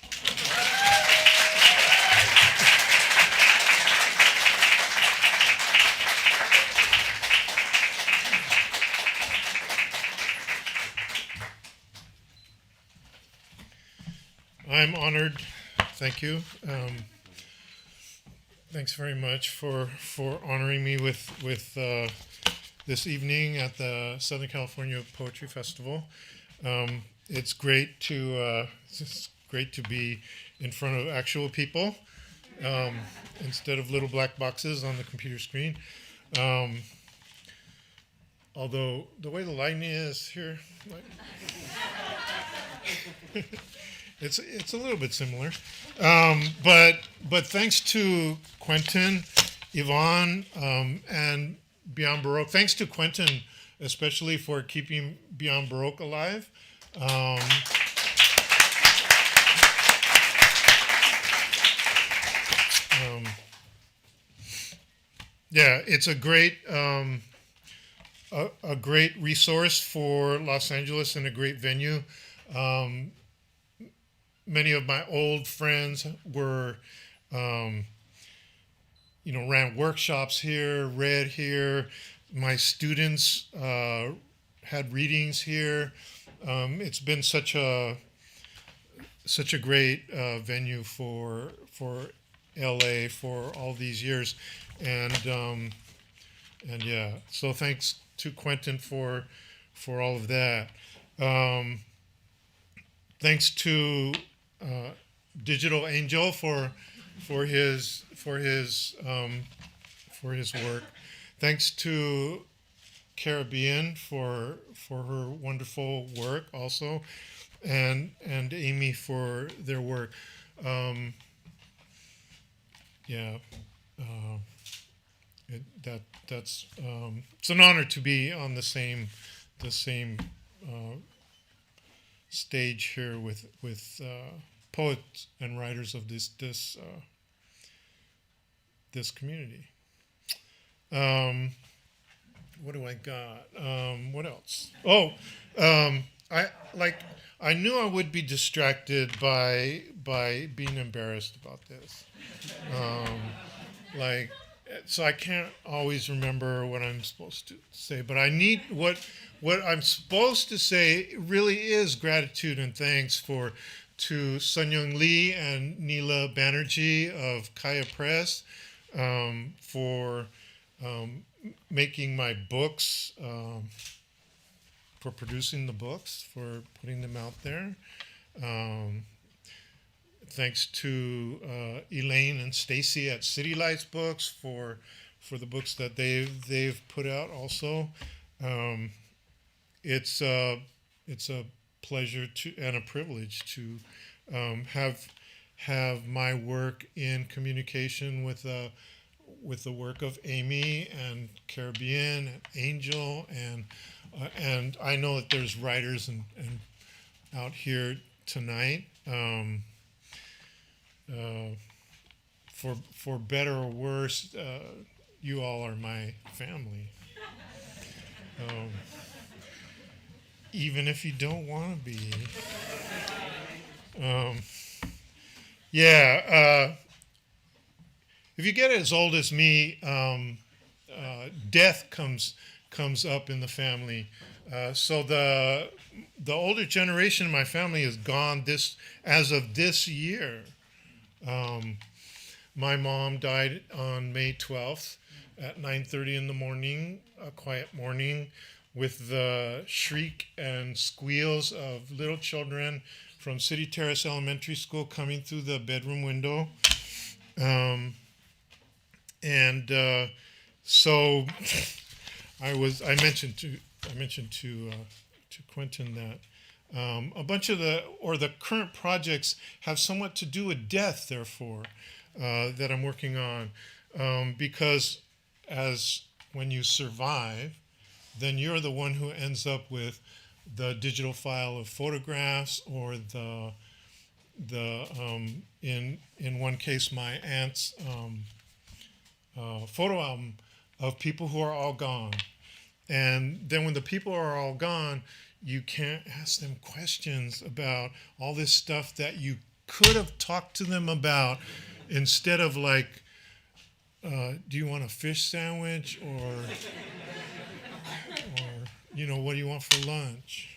I'm honored. Thank you. Thanks very much for honoring me with this evening at the Southern California Poetry Festival. It's great to be in front of actual people instead of little black boxes on the computer screen. Although the way the lighting is here, it's a little bit similar, but thanks to Quentin, Yvonne, and Beyond Baroque. Thanks to Quentin, especially for keeping Beyond Baroque alive. It's a great a great resource for Los Angeles and a great venue. Many of my old friends were, ran workshops here, read here. My students had readings here. It's been such a great venue for LA for all these years, and yeah. So thanks to Quentin for all of that. Thanks to Digital Angel for his work. Thanks to Carribean for her wonderful work also, and Amy for their work. That's it's an honor to be on the same stage here with poets and writers of this community. What do I got? What else? I knew I would be distracted by being embarrassed about this. So I can't always remember what I'm supposed to say, but I need what I'm supposed to say really is gratitude and thanks to Sun Young Lee and Neela Banjerjee of Kaya Press for making my books, for producing the books, for putting them out there. Thanks to Elaine and Stacy at City Lights Books for the books that they've put out also. It's a pleasure and a privilege to have my work in communication with the work of Amy and Caribbean and Angel, and I know that there's writers and out here tonight. For better or worse, you all are my family. Even if you don't want to be. If you get as old as me, death comes up in the family. So the older generation of my family is gone as of this year. My mom died on May 12th at 9:30 in the morning, a quiet morning, with the shriek and squeals of little children from City Terrace Elementary School coming through the bedroom window. So I mentioned to Quentin that a bunch of the current projects have somewhat to do with death, therefore, that I'm working on, because when you survive, then you're the one who ends up with the digital file of photographs, or in one case my aunt's photo album of people who are all gone. And then when the people are all gone, you can't ask them questions about all this stuff that you could have talked to them about, instead of like, do you want a fish sandwich, or what do you want for lunch?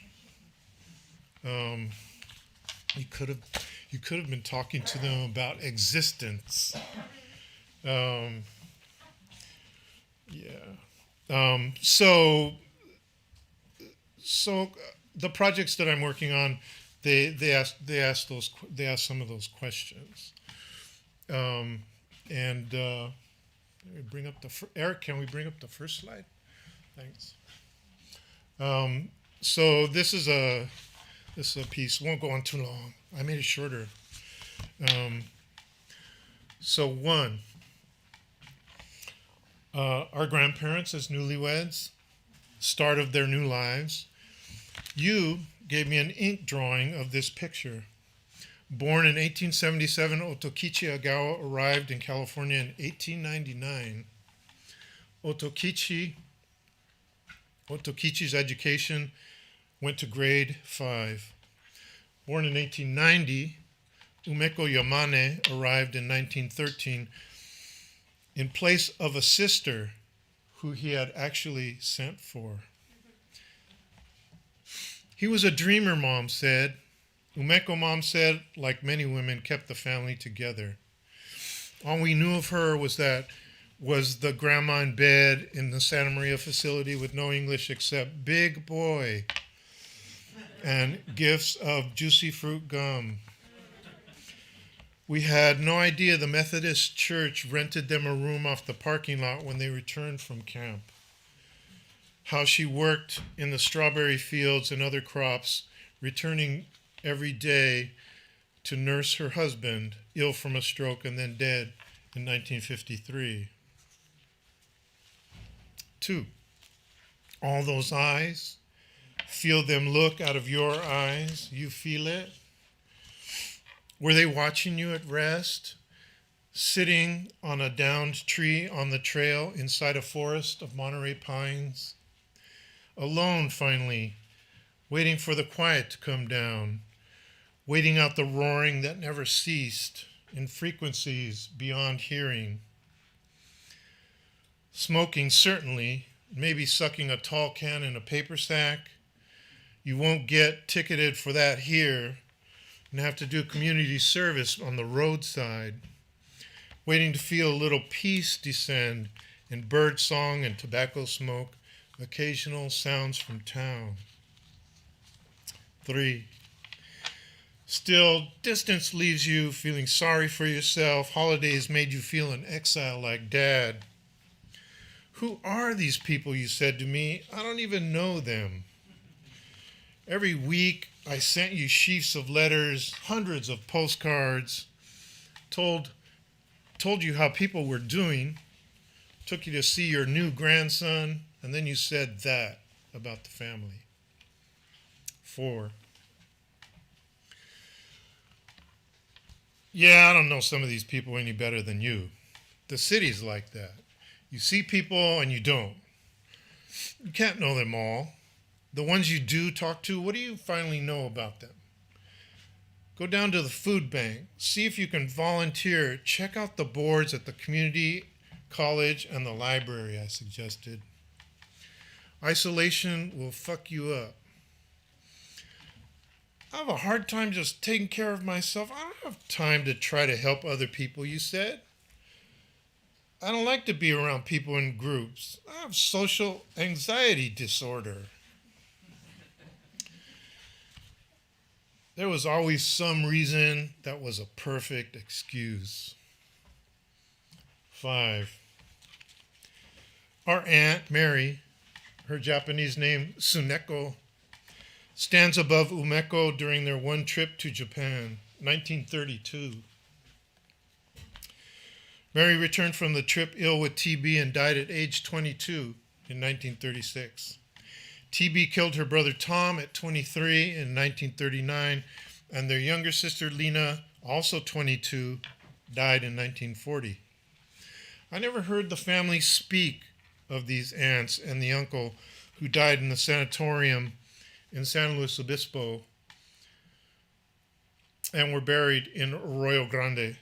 You could have been talking to them about existence. So the projects that I'm working on, they ask some of those questions. Bring up Eric, can we bring up the first slide? Thanks. So this is a piece. Won't go on too long. I made it shorter. So one, our grandparents as newlyweds, start of their new lives. You gave me an ink drawing of this picture. Born in 1877, Otokichi Agawa arrived in California in 1899. Otokichi's education went to grade 5. Born in 1890, Umeko Yamane arrived in 1913 in place of a sister who he had actually sent for. He was a dreamer, Mom said. Umeko, Mom said, like many women, kept the family together. All we knew of her was the grandma in bed in the Santa Maria facility with no English except big boy and gifts of juicy fruit gum. We had no idea the Methodist church rented them a room off the parking lot when they returned from camp. How she worked in the strawberry fields and other crops, returning every day to nurse her husband, ill from a stroke and then dead in 1953. 2, all those eyes, feel them look out of your eyes, you feel it. Were they watching you at rest, sitting on a downed tree on the trail inside a forest of Monterey pines? Alone, finally, waiting for the quiet to come down, waiting out the roaring that never ceased in frequencies beyond hearing. Smoking, certainly, maybe sucking a tall can in a paper sack. You won't get ticketed for that here and have to do community service on the roadside, waiting to feel a little peace descend in bird song and tobacco smoke, occasional sounds from town. 3, still, distance leaves you feeling sorry for yourself. Holidays made you feel an exile like Dad. Who are these people, you said to me? I don't even know them. Every week I sent you sheafs of letters, hundreds of postcards, told you how people were doing, took you to see your new grandson, and then you said that about the family. 4, yeah, I don't know some of these people any better than you. The city's like that. You see people and you don't. You can't know them all. The ones you do talk to, what do you finally know about them? Go down to the food bank. See if you can volunteer. Check out the boards at the community college and the library I suggested. Isolation will fuck you up. I have a hard time just taking care of myself. I don't have time to try to help other people, you said. I don't like to be around people in groups. I have social anxiety disorder. There was always some reason that was a perfect excuse. 5. Our Aunt Mary, her Japanese name Tsuneko, stands above Umeko during their one trip to Japan, 1932. Mary returned from the trip ill with TB and died at age 22 in 1936. TB killed her brother Tom at 23 in 1939, and their younger sister Lena, also 22, died in 1940. I never heard the family speak of these aunts and the uncle who died in the sanatorium in San Luis Obispo and were buried in Arroyo Grande.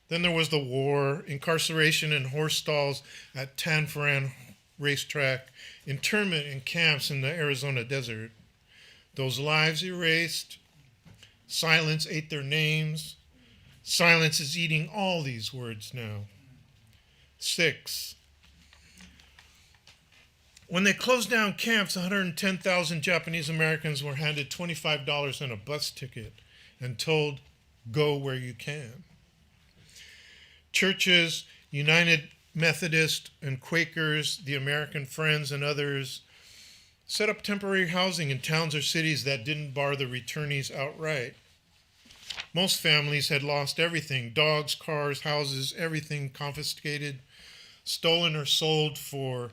Then there was the war, incarceration in horse stalls at Tanforan racetrack, internment in camps in the Arizona desert. Those lives erased. Silence ate their names. Silence is eating all these words now. 6. When they closed down camps, 110,000 Japanese Americans were handed $25 and a bus ticket and told, go where you can. Churches, United Methodist and Quakers, the American Friends, and others set up temporary housing in towns or cities that didn't bar the returnees outright. Most families had lost everything: dogs, cars, houses, everything confiscated, stolen or sold for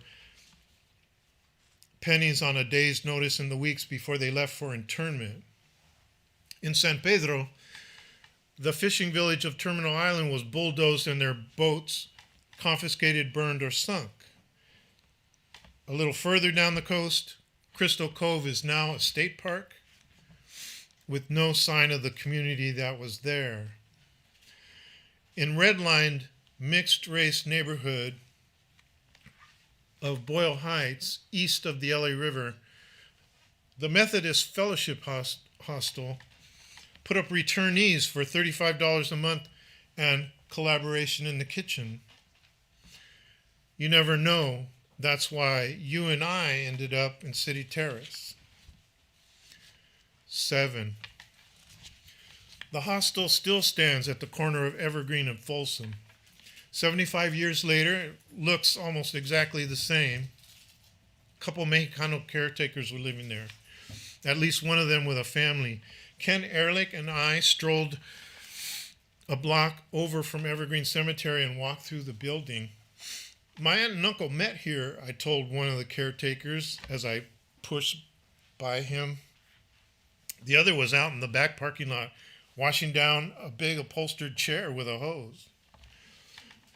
pennies on a day's notice in the weeks before they left for internment. In San Pedro, the fishing village of Terminal Island was bulldozed and their boats confiscated, burned, or sunk. A little further down the coast, Crystal Cove is now a state park with no sign of the community that was there. In redlined, mixed-race neighborhood of Boyle Heights, east of the LA River, the Methodist Fellowship Hostel put up returnees for $35 a month and collaboration in the kitchen. You never know. That's why you and I ended up in City Terrace. 7. The hostel still stands at the corner of Evergreen and Folsom. 75 years later, it looks almost exactly the same. A couple Mexicano caretakers were living there, at least one of them with a family. Ken Ehrlich and I strolled a block over from Evergreen Cemetery and walked through the building. My aunt and uncle met here, I told one of the caretakers as I pushed by him. The other was out in the back parking lot, washing down a big upholstered chair with a hose.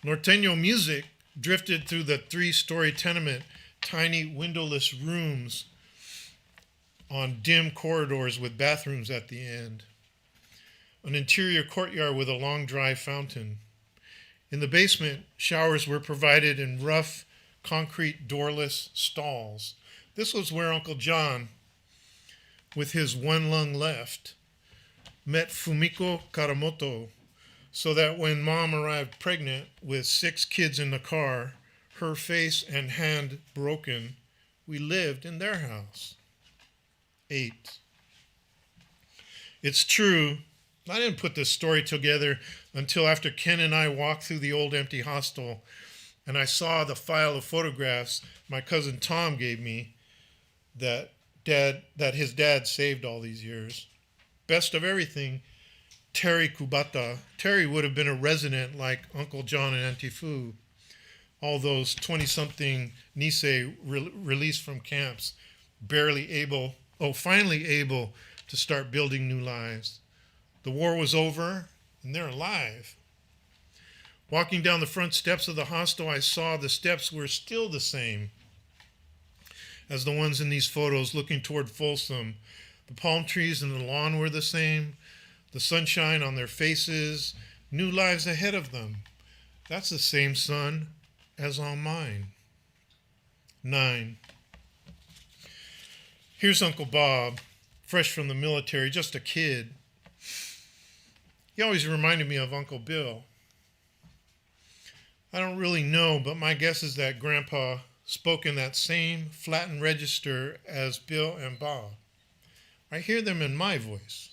Norteño music drifted through the 3-story tenement, tiny windowless rooms on dim corridors with bathrooms at the end. An interior courtyard with a long dry fountain. In the basement, showers were provided in rough, concrete, doorless stalls. This was where Uncle John, with his one lung left, met Fumiko Karamoto, so that when Mom arrived pregnant with 6 kids in the car, her face and hand broken, we lived in their house. 8. It's true, I didn't put this story together until after Ken and I walked through the old empty hostel and I saw the file of photographs my cousin Tom gave me that his dad saved all these years. Best of everything, Terry Kubata. Terry would have been a resident like Uncle John and Auntie Fu. All those 20-something Nisei released from camps, finally able to start building new lives. The war was over, and they're alive. Walking down the front steps of the hostel, I saw the steps were still the same as the ones in these photos looking toward Folsom. The palm trees and the lawn were the same, the sunshine on their faces, new lives ahead of them. That's the same sun as on mine. 9. Here's Uncle Bob, fresh from the military, just a kid. He always reminded me of Uncle Bill. I don't really know, but my guess is that Grandpa spoke in that same flattened register as Bill and Bob. I hear them in my voice.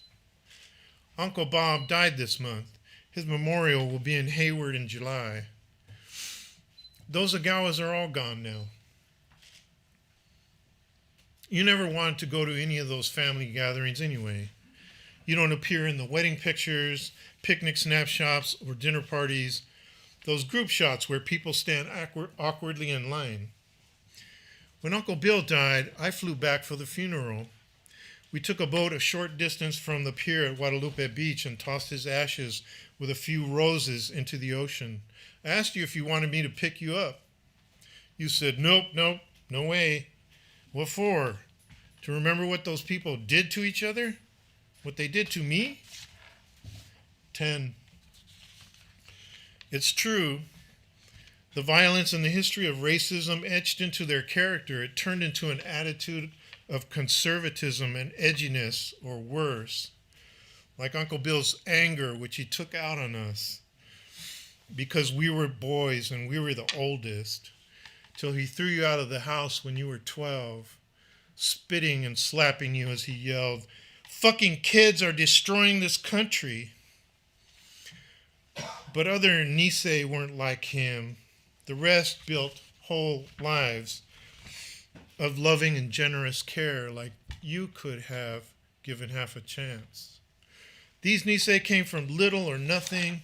Uncle Bob died this month. His memorial will be in Hayward in July. Those Agawas are all gone now. You never wanted to go to any of those family gatherings anyway. You don't appear in the wedding pictures, picnic snapshots, or dinner parties, those group shots where people stand awkwardly in line. When Uncle Bill died, I flew back for the funeral. We took a boat a short distance from the pier at Guadalupe Beach and tossed his ashes with a few roses into the ocean. I asked you if you wanted me to pick you up. You said, nope, no way. What for? To remember what those people did to each other? What they did to me? 10. It's true. The violence and the history of racism etched into their character. It turned into an attitude of conservatism and edginess, or worse. Like Uncle Bill's anger, which he took out on us because we were boys and we were the oldest, till he threw you out of the house when you were 12, spitting and slapping you as he yelled, "Fucking kids are destroying this country." But other Nisei weren't like him. The rest built whole lives of loving and generous care like you could have given half a chance. These Nisei came from little or nothing,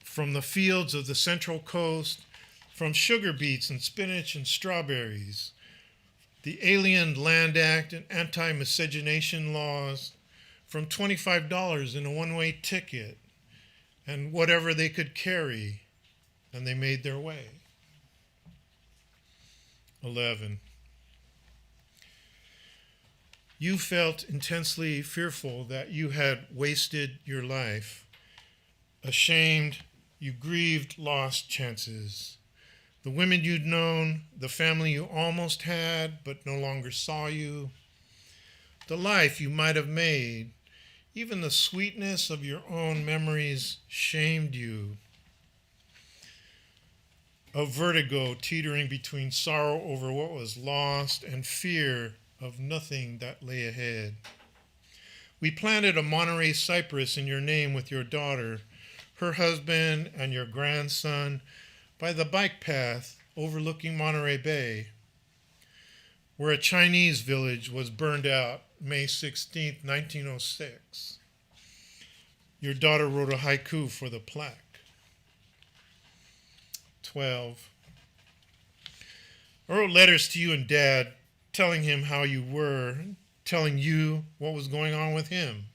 from the fields of the Central Coast, from sugar beets and spinach and strawberries, the Alien Land Act and anti-miscegenation laws, from $25 in a one-way ticket, and whatever they could carry, and they made their way. 11. You felt intensely fearful that you had wasted your life. Ashamed, you grieved lost chances. The women you'd known, the family you almost had but no longer saw you, the life you might have made, even the sweetness of your own memories shamed you. A vertigo teetering between sorrow over what was lost and fear of nothing that lay ahead. We planted a Monterey cypress in your name with your daughter, her husband, and your grandson by the bike path overlooking Monterey Bay, where a Chinese village was burned out May 16, 1906. Your daughter wrote a haiku for the plaque. 12. I wrote letters to you and Dad, telling him how you were, telling you what was going on with him.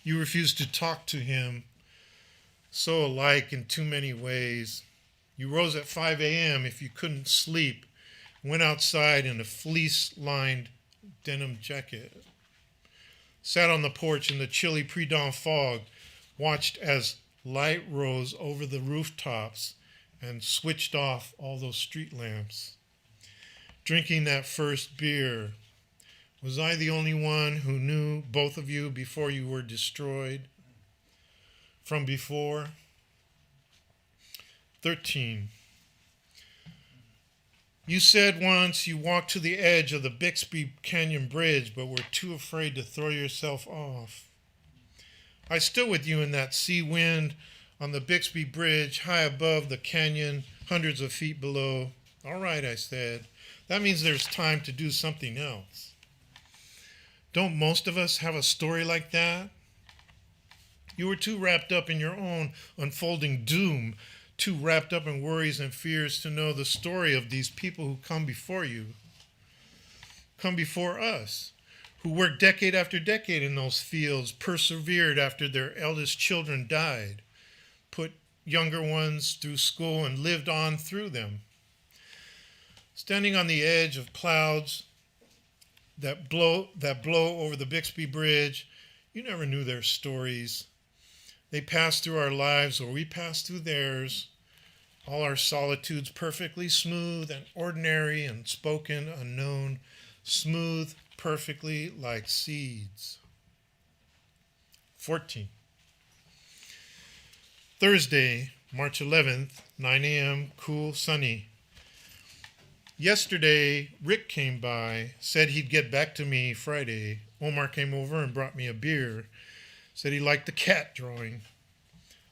You refused to talk to him, so alike in too many ways. You rose at 5 a.m. if you couldn't sleep, went outside in a fleece-lined denim jacket, sat on the porch in the chilly pre-dawn fog, watched as light rose over the rooftops and switched off all those street lamps. Drinking that first beer. Was I the only one who knew both of you before you were destroyed? From before? 13. You said once you walked to the edge of the Bixby Canyon Bridge, but were too afraid to throw yourself off. I stood with you in that sea wind on the Bixby Bridge, high above the canyon, hundreds of feet below. All right, I said. That means there's time to do something else. Don't most of us have a story like that? You were too wrapped up in your own unfolding doom, too wrapped up in worries and fears to know the story of these people who come before you, come before us, who worked decade after decade in those fields, persevered after their eldest children died, put younger ones through school and lived on through them. Standing on the edge of clouds that blow over the Bixby Bridge, you never knew their stories. They passed through our lives, or we passed through theirs, all our solitudes perfectly smooth and ordinary and spoken unknown, smooth perfectly like seeds. 14. Thursday, March 11th, 9 a.m., cool, sunny. Yesterday, Rick came by, said he'd get back to me Friday. Omar came over and brought me a beer, said he liked the cat drawing.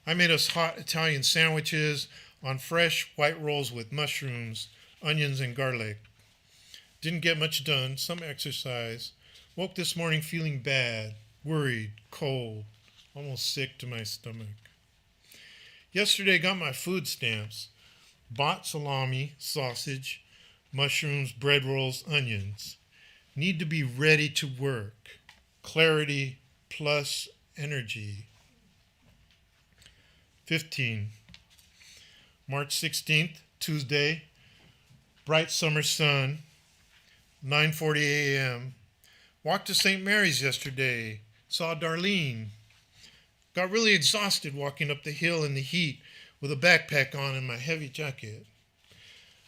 I made us hot Italian sandwiches on fresh white rolls with mushrooms, onions, and garlic. Didn't get much done, some exercise. Woke this morning feeling bad, worried, cold, almost sick to my stomach. Yesterday got my food stamps. Bought salami, sausage, mushrooms, bread rolls, onions. Need to be ready to work. Clarity plus energy. 15. March 16th, Tuesday. Bright summer sun. 9:40 a.m. Walked to St. Mary's yesterday. Saw Darlene. Got really exhausted walking up the hill in the heat with a backpack on and my heavy jacket.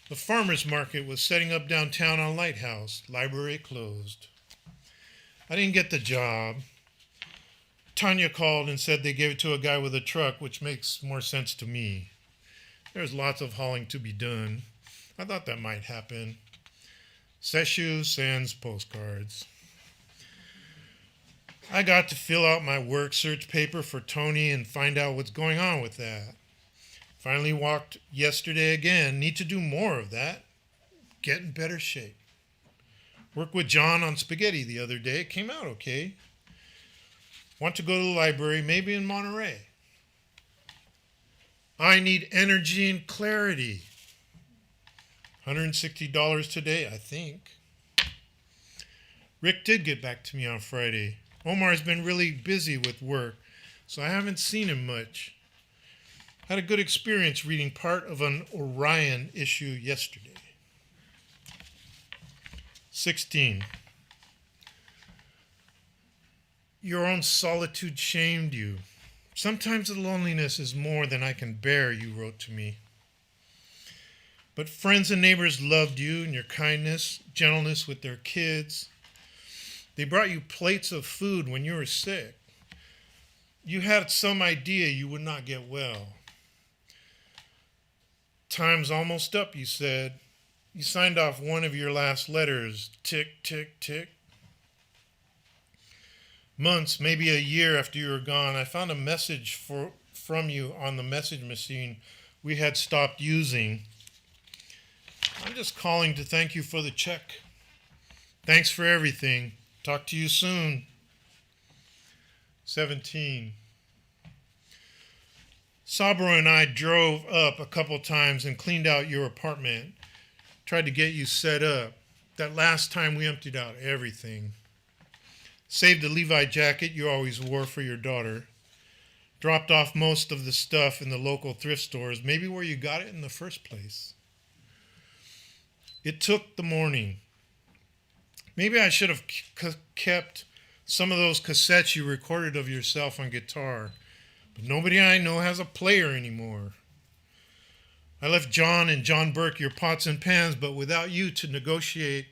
The farmer's market was setting up downtown on Lighthouse. Library closed. I didn't get the job. Tanya called and said they gave it to a guy with a truck, which makes more sense to me. There's lots of hauling to be done. I thought that might happen. Sesshu sends postcards. I got to fill out my work search paper for Tony and find out what's going on with that. Finally walked yesterday again. Need to do more of that. Get in better shape. Worked with John on spaghetti the other day. It came out okay. Want to go to the library, maybe in Monterey. I need energy and clarity. $160 today, I think. Rick did get back to me on Friday. Omar's been really busy with work, so I haven't seen him much. Had a good experience reading part of an Orion issue yesterday. 16. Your own solitude shamed you. Sometimes the loneliness is more than I can bear, you wrote to me. But friends and neighbors loved you and your kindness, gentleness with their kids. They brought you plates of food when you were sick. You had some idea you would not get well. Time's almost up, you said. You signed off one of your last letters. Tick, tick, tick. Months, maybe a year after you were gone, I found a message from you on the message machine we had stopped using. I'm just calling to thank you for the check. Thanks for everything. Talk to you soon. 17. Sabro and I drove up a couple times and cleaned out your apartment. Tried to get you set up. That last time we emptied out everything. Saved the Levi jacket you always wore for your daughter. Dropped off most of the stuff in the local thrift stores, maybe where you got it in the first place. It took the morning. Maybe I should have kept some of those cassettes you recorded of yourself on guitar, but nobody I know has a player anymore. I left John and John Burke your pots and pans, but without you to negotiate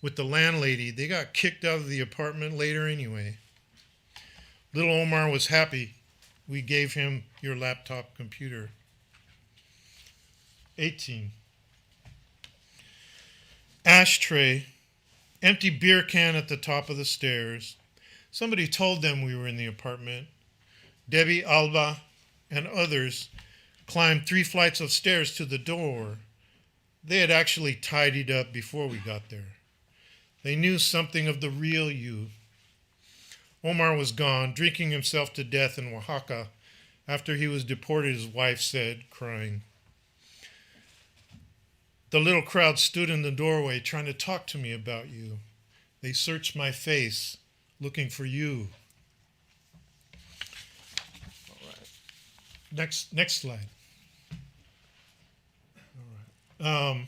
with the landlady, they got kicked out of the apartment later anyway. Little Omar was happy we gave him your laptop computer. 18. Ashtray, empty beer can at the top of the stairs. Somebody told them we were in the apartment. Debbie, Alba, and others climbed 3 flights of stairs to the door. They had actually tidied up before we got there. They knew something of the real you. Omar was gone, drinking himself to death in Oaxaca after he was deported, his wife said, crying. The little crowd stood in the doorway trying to talk to me about you. They searched my face looking for you. All right. Next slide. All right.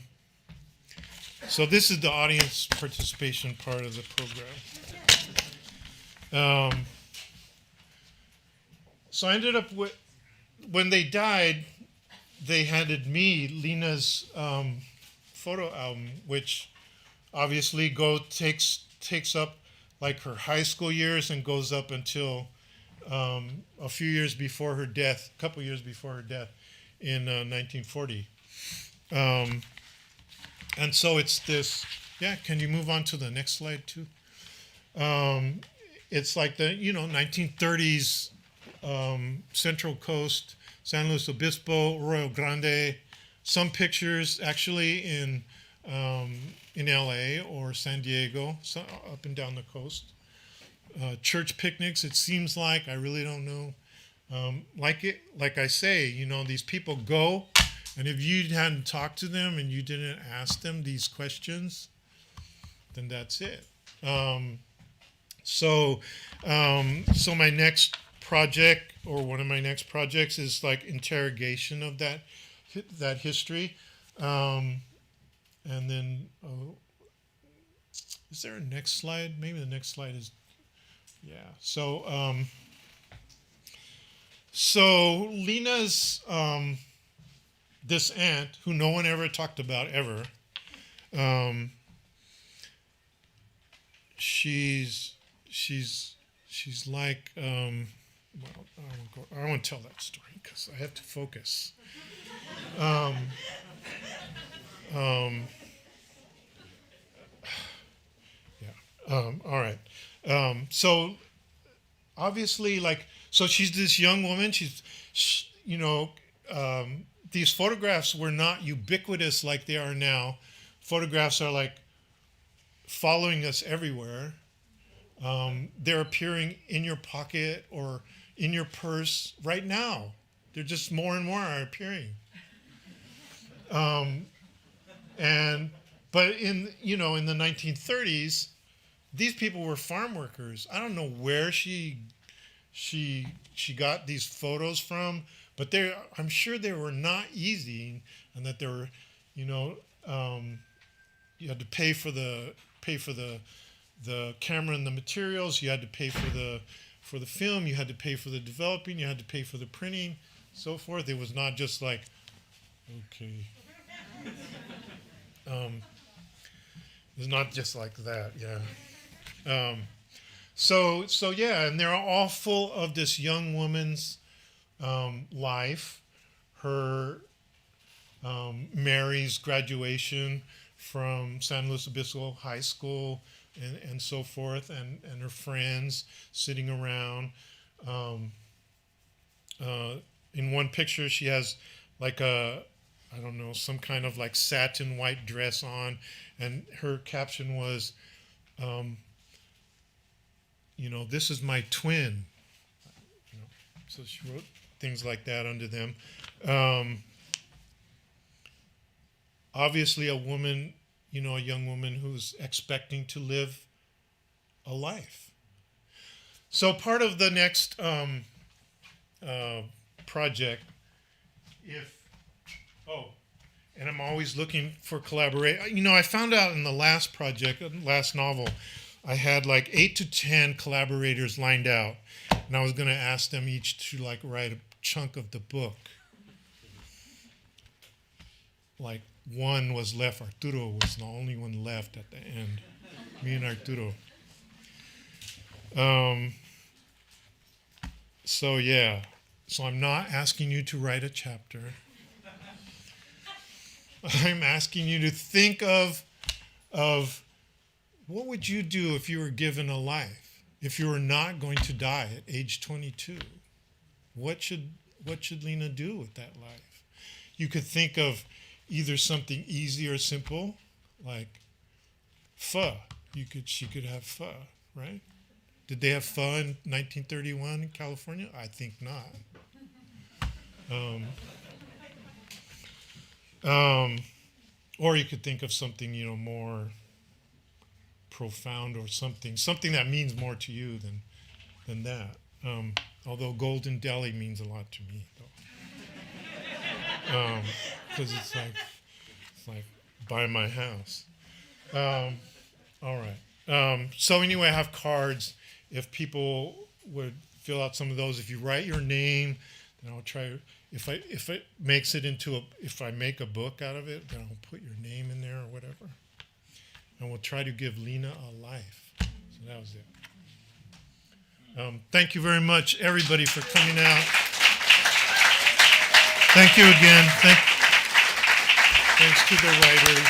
So this is the audience participation part of the program. So I ended up with, when they died, they handed me Lena's photo album, which obviously takes up like her high school years and goes up until a few years before her death, a couple years before her death in 1940. And so it's this, yeah, can you move on to the next slide too? It's like the, 1930s Central Coast, San Luis Obispo, Arroyo Grande, some pictures actually in LA or San Diego, so up and down the coast. Church picnics, it seems like, I really don't know. Like I say, these people go, and if you hadn't talked to them and you didn't ask them these questions, then that's it. So my next project, or one of my next projects, is like interrogation of that history. And then, is there a next slide? Maybe the next slide is, yeah. So Lena's, this aunt, who no one ever talked about ever, she's like, well, I won't tell that story because I have to focus. All right. So obviously, so she's this young woman. These photographs were not ubiquitous like they are now. Photographs are like following us everywhere. They're appearing in your pocket or in your purse right now. They're just more and more are appearing. But in the 1930s, these people were farm workers. I don't know where she got these photos from, but I'm sure they were not easy, and that they were, you had to pay for the camera and the materials. You had to pay for the film. You had to pay for the developing. You had to pay for the printing, so forth. It was not just like, okay. It's not just like that, yeah. So yeah, and they're all full of this young woman's life, her Mary's graduation from San Luis Obispo High School, and so forth, and her friends sitting around. In one picture, she has like some kind of like satin white dress on, and her caption was, this is my twin. So she wrote things like that under them. Obviously, a woman, a young woman who's expecting to live a life. So part of the next project, and I'm always looking for collaboration. I found out in the last project, last novel, I had like 8 to 10 collaborators lined out, and I was going to ask them each to like write a chunk of the book. Like one was left. Arturo was the only one left at the end. Me and Arturo. So yeah. So I'm not asking you to write a chapter. I'm asking you to think of what would you do if you were given a life, if you were not going to die at age 22? What should Lena do with that life? You could think of either something easy or simple, like pho. She could have pho, right? Did they have pho in 1931 in California? I think not. Or you could think of something, more profound or something that means more to you than that. Although Golden Deli means a lot to me, though, because it's like by my house. All right. So anyway, I have cards. If people would fill out some of those, if you write your name, then I'll try. If it makes it into if I make a book out of it, then I'll put your name in there or whatever, and we'll try to give Lena a life. So that was it. Thank you very much, everybody, for coming out. Thank you again. Thanks to the writers.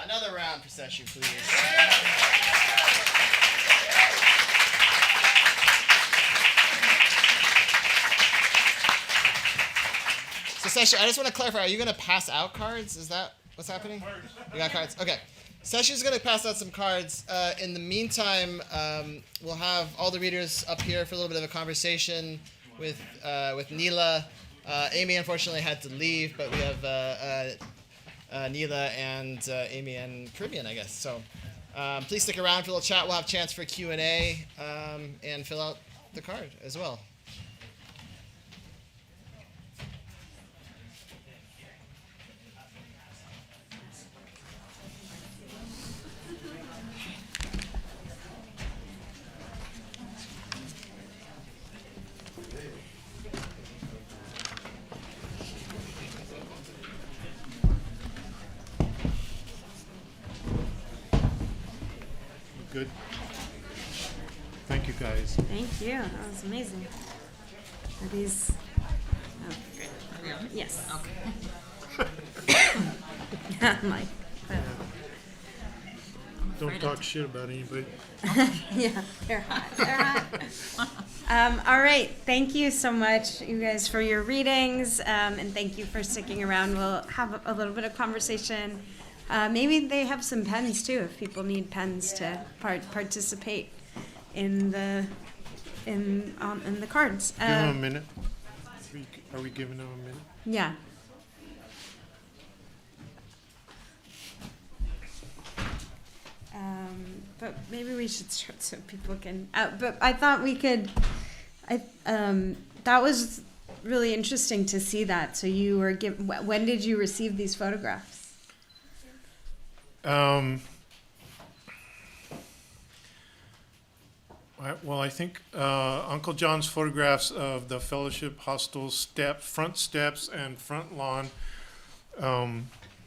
Another round for Sesshu, please. So Sesshu, I just want to clarify, are you going to pass out cards? Is that what's happening? You got cards? Okay. Sesshu's going to pass out some cards. In the meantime, we'll have all the readers up here for a little bit of a conversation with Neela. Amy unfortunately had to leave, but we have Neela and Amy and Carribean, I guess. So please stick around for a little chat. We'll have a chance for Q&A and fill out the card as well. Good. Thank you, guys. Thank you. That was amazing. Are these? Oh, great. Yes. Okay. Mike. Don't talk shit about anybody. Yeah, they're hot. They're hot. All right. Thank you so much, you guys, for your readings, and thank you for sticking around. We'll have a little bit of conversation. Maybe they have some pens too, if people need pens to participate in the cards. Give them a minute. Are we giving them a minute? Yeah. But maybe we should start so people can. But I thought we could. That was really interesting to see that. So you were given. When did you receive these photographs? Well, I think Uncle John's photographs of the Fellowship Hostel front steps and front lawn.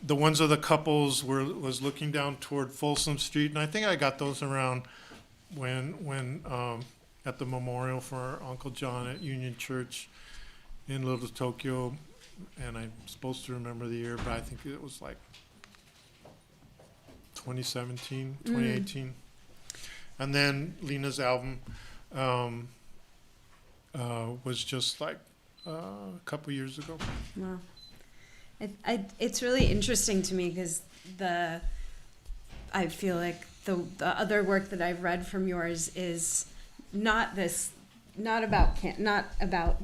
The ones of the couples was looking down toward Folsom Street, and I think I got those around when at the memorial for Uncle John at Union Church in Little Tokyo, and I'm supposed to remember the year, but I think it was like 2017, 2018. And then Lena's album was just like a couple years ago. Wow. It's really interesting to me because I feel like the other work that I've read from yours is not about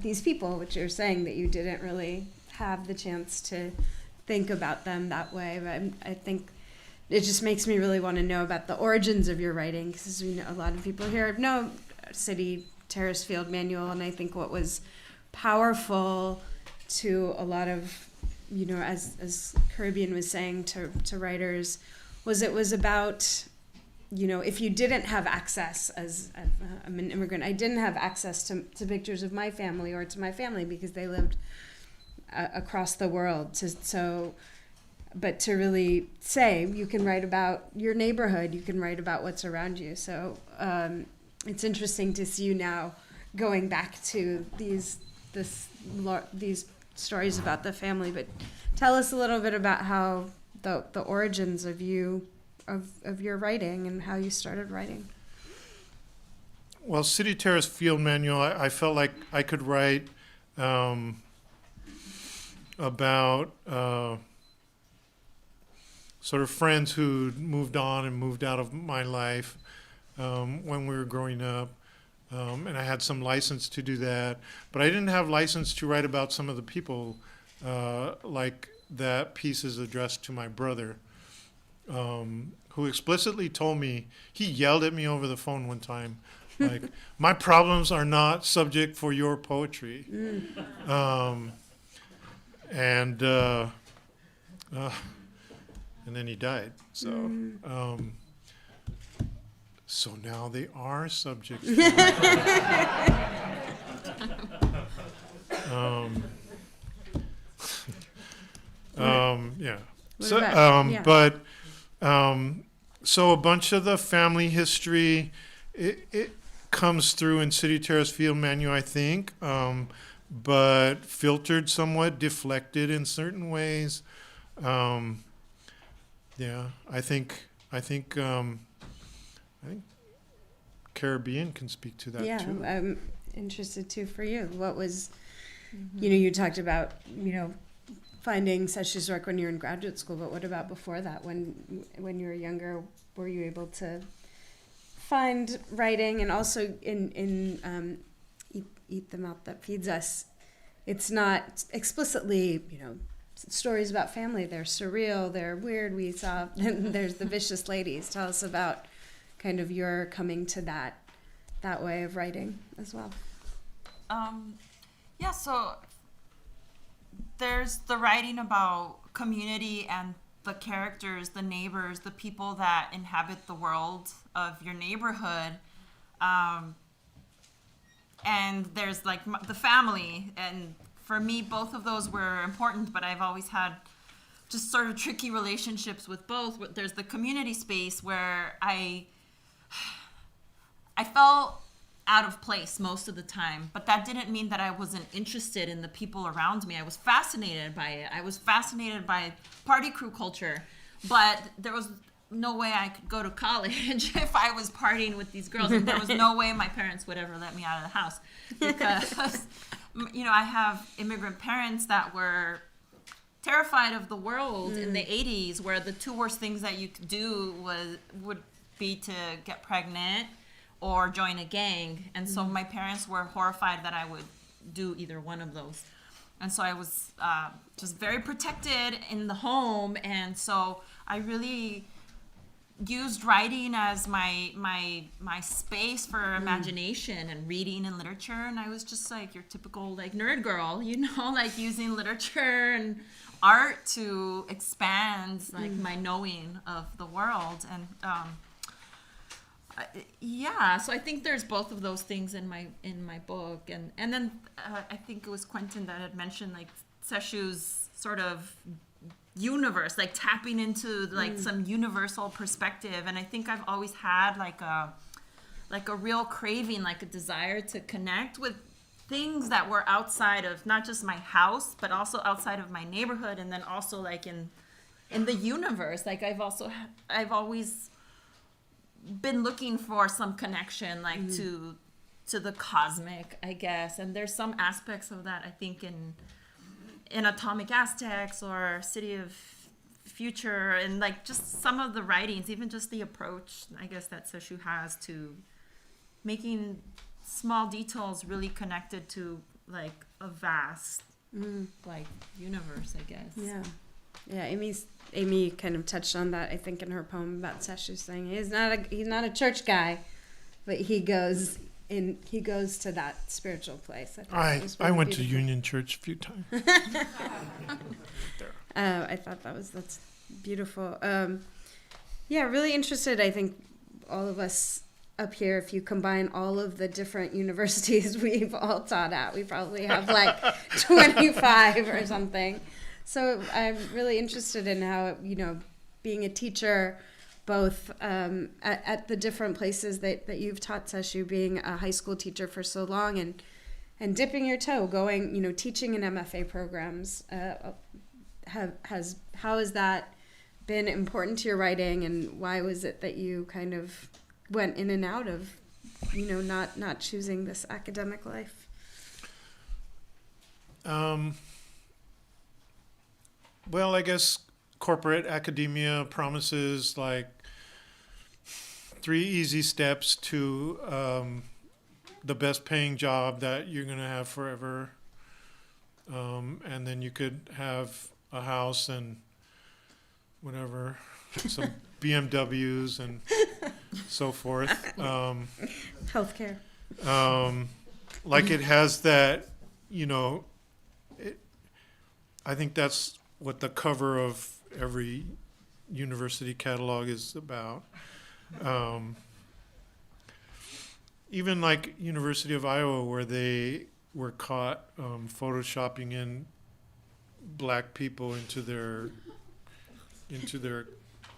these people, which you're saying that you didn't really have the chance to think about them that way. But I think it just makes me really want to know about the origins of your writing, because we know a lot of people here know City Terrace Field Manual, and I think what was powerful to a lot of, as Carribean was saying to writers, was it was about, if you didn't have access, as I'm an immigrant, I didn't have access to pictures of my family or to my family because they lived across the world. But to really say, you can write about your neighborhood, you can write about what's around you. So it's interesting to see you now going back to these stories about the family. But tell us a little bit about how the origins of your writing and how you started writing. Well, City Terrace Field Manual, I felt like I could write about sort of friends who moved on and moved out of my life when we were growing up. And I had some license to do that, but I didn't have license to write about some of the people, like that piece is addressed to my brother, who explicitly told me, he yelled at me over the phone one time, like, my problems are not subject for your poetry. And then he died. So, so now they are subjects. Yeah. So, yeah. but so a bunch of the family history, it comes through in City Terrace Field Manual, I think, but filtered somewhat, deflected in certain ways. Yeah, I think Caribbean can speak to that Yeah, too. I'm interested too for you. What was, you talked about, finding Sesshu's work when you were in graduate school, but what about before that? When you were younger, were you able to find writing? And also in Eat the Mouth That Feeds Us, it's not explicitly, stories about family. They're surreal, they're weird. We saw, there's the Vicious Ladies. Tell us about kind of your coming to that way of writing as well. Yeah, so there's the writing about community and the characters, the neighbors, the people that inhabit the world of your neighborhood. And there's like the family. And for me, both of those were important, but I've always had just sort of tricky relationships with both. There's the community space where I felt out of place most of the time, but that didn't mean that I wasn't interested in the people around me. I was fascinated by it. I was fascinated by party crew culture, but there was no way I could go to college if I was partying with these girls, and there was no way my parents would ever let me out of the house because, I have immigrant parents that were terrified of the world in the 80s, where the two worst things that you could do would be to get pregnant or join a gang. And so my parents were horrified that I would do either one of those. And so I was just very protected in the home. And so I really used writing as my space for imagination and reading and literature. And I was just like your typical like nerd girl, like using literature and art to expand like my knowing of the world. And so I think there's both of those things in my book, and then I think it was Quentin that had mentioned like Sesshu's sort of universe, like tapping into like some universal perspective, and I think I've always had like a real craving, like a desire to connect with things that were outside of not just my house, but also outside of my neighborhood, and then also like in the universe. Like I've always been looking for some connection like to the cosmic, I guess, and there's some aspects of that I think in Atomic Aztecs or City of Future, and like just some of the writings, even just the approach I guess that Sesshu has to making small details really connected to like a vast like universe, I guess. Yeah, Amy kind of touched on that, I think, in her poem about Sesshu, saying he's not a church guy, but he goes to that spiritual place. I went to Union Church a few times. I thought that's beautiful. Really interested. I think all of us up here, if you combine all of the different universities we've all taught at, we probably have like 25 or something. So I'm really interested in how, being a teacher, both at the different places that you've taught, Sesshu, being a high school teacher for so long and dipping your toe, going, teaching in MFA programs. How has that been important to your writing, and why was it that you kind of went in and out of, not choosing this academic life? Well, I guess corporate academia promises like 3 easy steps to the best paying job that you're going to have forever. And then you could have a house and whatever, some BMWs and so forth. Healthcare. Like it has that, I think that's what the cover of every university catalog is about. Even like University of Iowa, where they were caught photoshopping in black people into their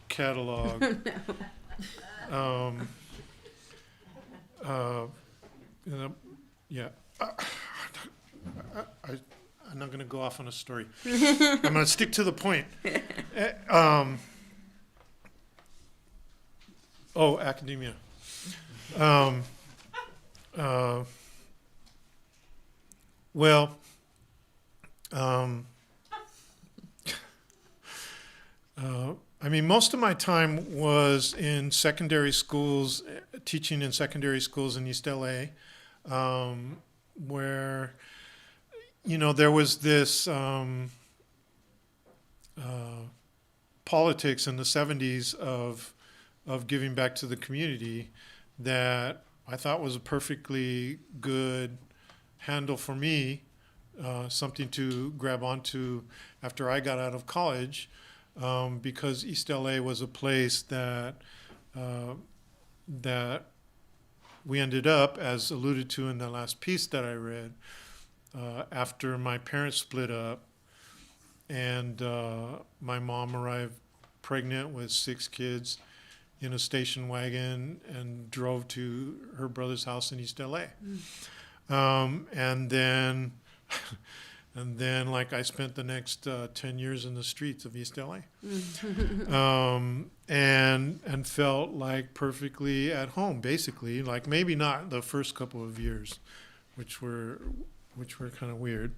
catalog. Yeah. I'm not going to go off on a story. I'm going to stick to the point. Academia. Most of my time was in secondary schools, teaching in secondary schools in East LA, where, there was this politics in the 70s of giving back to the community that I thought was a perfectly good handle for me, something to grab onto after I got out of college, because East LA was a place that we ended up, as alluded to in the last piece that I read, after my parents split up and my mom arrived pregnant with 6 kids in a station wagon and drove to her brother's house in East LA. And then like I spent the next 10 years in the streets of East LA, and felt like perfectly at home, basically. Like maybe not the first couple of years, which were kind of weird,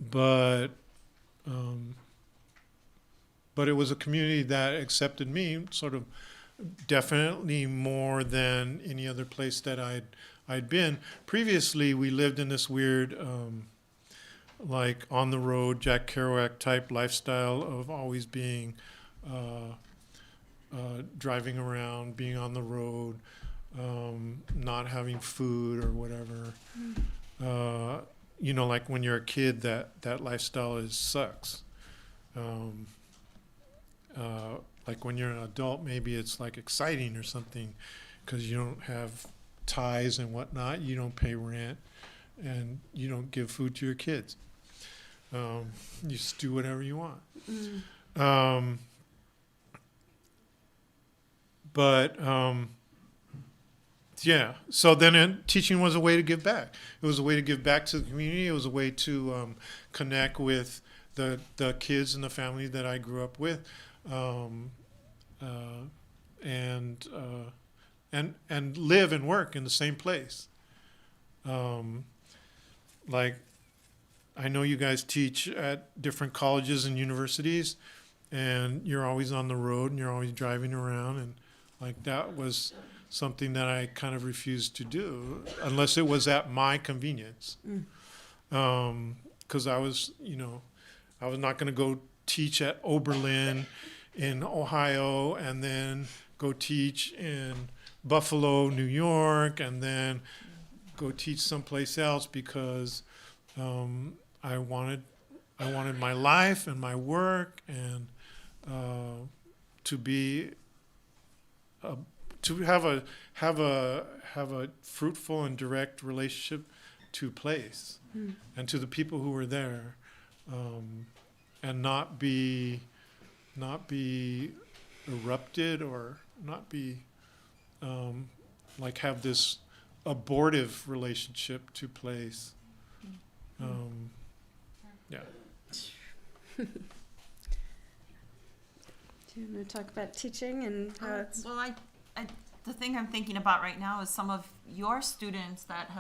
but it was a community that accepted me sort of definitely more than any other place that I'd been. Previously, we lived in this weird, like on the road, Jack Kerouac type lifestyle of always being, driving around, being on the road, not having food or whatever. Like when you're a kid, that lifestyle sucks. Like when you're an adult, maybe it's like exciting or something because you don't have ties and whatnot. You don't pay rent and you don't give food to your kids. You just do whatever you want. So then teaching was a way to give back. It was a way to give back to the community. It was a way to connect with the kids and the family that I grew up with. And live and work in the same place. Like, I know you guys teach at different colleges and universities, and you're always on the road and you're always driving around, and like that was something that I kind of refused to do unless it was at my convenience. Because I was not going to go teach at Oberlin in Ohio and then go teach in Buffalo, New York, and then go teach someplace else because I wanted my life and my work and to be to have a fruitful and direct relationship to place and to the people who were there, and not be erupted or not be like have this abortive relationship to place. Yeah. Do you want to talk about teaching and how it's... Well, I the thing I'm thinking about right now is some of your students that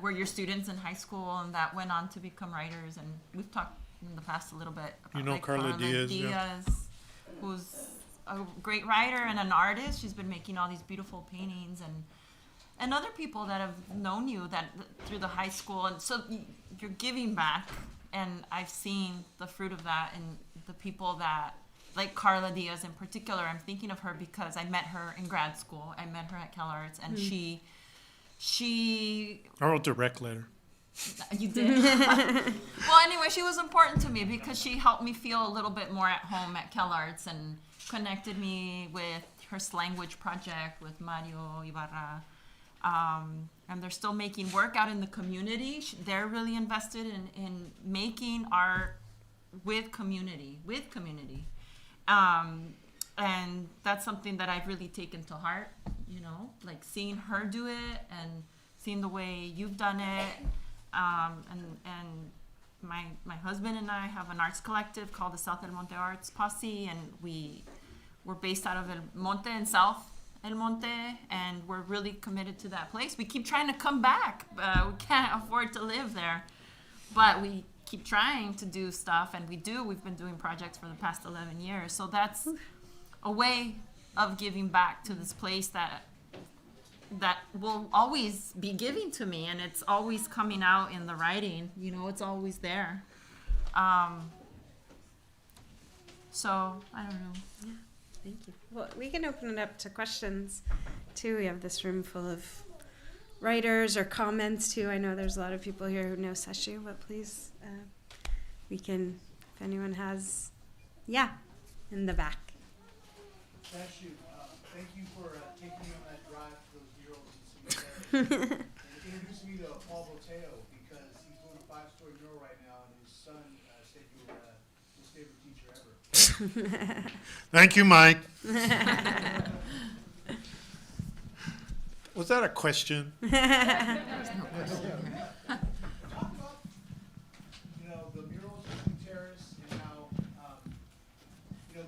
were your students in high school and that went on to become writers, and we've talked in the past a little bit about You know like Carla Diaz, yeah. Diaz, who's a great writer and an artist. She's been making all these beautiful paintings, and other people that have known you that through the high school, and so you're giving back, and I've seen the fruit of that in the people that, like Carla Diaz in particular. I'm thinking of her because I met her in grad school. I met her at CalArts, and she I wrote the rec letter. you did. Well, anyway, she was important to me because she helped me feel a little bit more at home at CalArts and connected me with her language project with Mario Ibarra. And they're still making work out in the community. They're really invested in making art with community. And that's something that I've really taken to heart, like seeing her do it and seeing the way you've done it. And my husband and I have an arts collective called the South El Monte Arts Posse, and we're based out of El Monte in South El Monte, and we're really committed to that place. We keep trying to come back. We can't afford to live there, but we keep trying to do stuff, and we've been doing projects for the past 11 years. So that's a way of giving back to this place that will always be giving to me, and it's always coming out in the writing. It's always there. So I don't know. Yeah, thank you. Well, we can open it up to questions too. We have this room full of writers or comments too. I know there's a lot of people here who know Sesshu, but please, we can, if anyone has, in the back. Sesshu, thank you for taking me on that drive to those murals in City and introducing me to Paul Boteo, because he's doing a 5-story mural right now, and his son said you were his favorite teacher ever. Thank you, Mike. Was that a question? Talk about, the murals in City Terrace and how,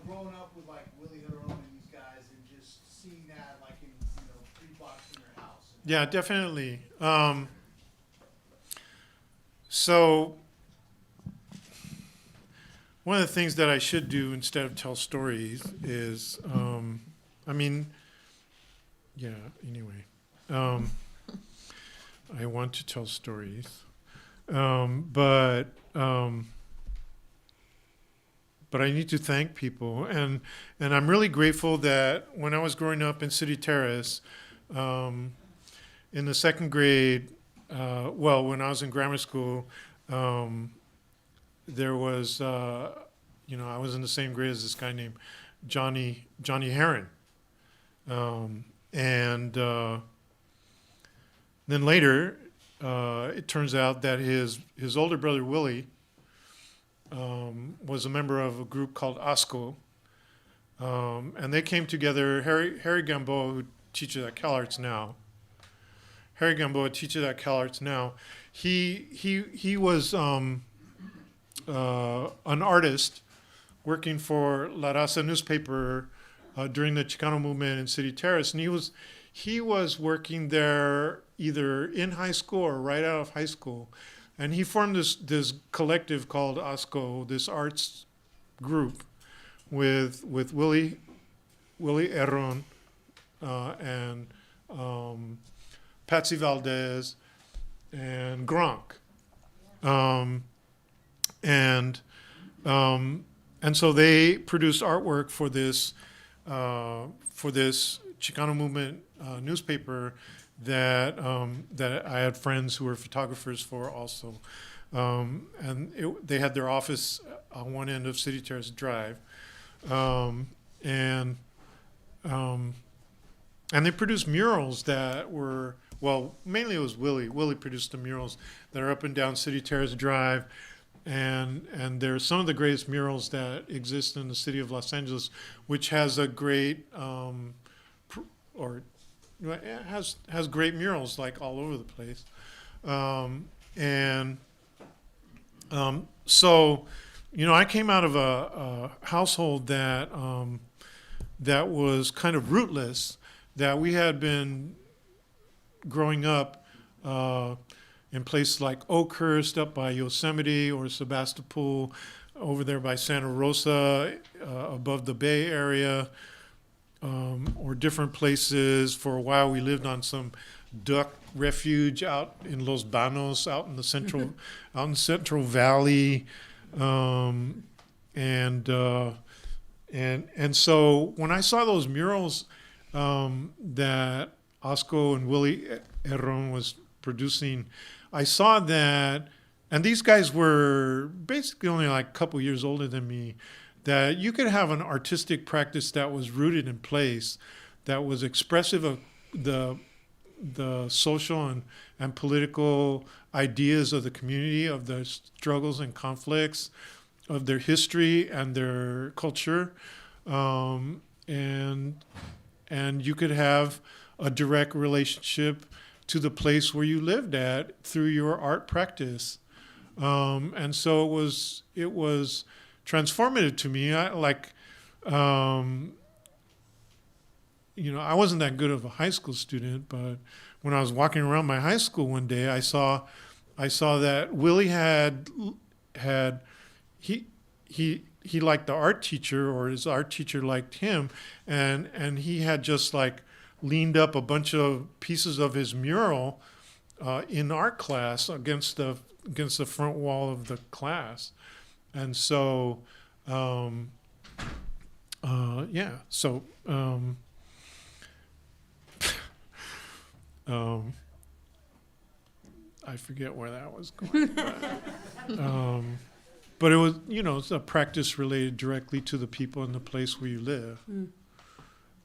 growing up with like Willie Herron and these guys, and just seeing that like in 3 blocks from your house. Yeah, definitely. So one of the things that I should do instead of tell stories is, I want to tell stories, but I need to thank people, and I'm really grateful that when I was growing up in City Terrace, in the 2nd grade, when I was in grammar school, there was, I was in the same grade as this guy named Johnny Herron, and then later, it turns out that his older brother Willie was a member of a group called ASCO, and they came together. Harry Gamboa, who teaches at CalArts now. He was an artist working for La Raza newspaper during the Chicano movement in City Terrace, and he was working there either in high school or right out of high school, and he formed this collective called ASCO, this arts group, with Willie Herron and Patsy Valdez and Gronk, and so they produced artwork for this Chicano movement newspaper that I had friends who were photographers for also, and they had their office on one end of City Terrace Drive, and they produced murals that were, mainly it was Willie. Willie produced the murals that are up and down City Terrace Drive, and they're some of the greatest murals that exist in the city of Los Angeles, which has a great has great murals like all over the place, so I came out of a household that was kind of rootless, that we had been growing up in places like Oakhurst up by Yosemite, or Sebastopol over there by Santa Rosa above the Bay Area, or different places. For a while we lived on some duck refuge out in Los Banos, out in the Central Valley, and so when I saw those murals that Osco and Willie Herron was producing, I saw that, and these guys were basically only like a couple years older than me, that you could have an artistic practice that was rooted in place, that was expressive of the social and political ideas of the community, of the struggles and conflicts, of their history and their culture, and you could have a direct relationship to the place where you lived at through your art practice, and so it was transformative to me. I wasn't that good of a high school student, but when I was walking around my high school one day, I saw that Willie he liked the art teacher, or his art teacher liked him, and he had just like leaned up a bunch of pieces of his mural in art class against the front wall of the class, and so I forget where that was going, but it was, it's a practice related directly to the people and the place where you live.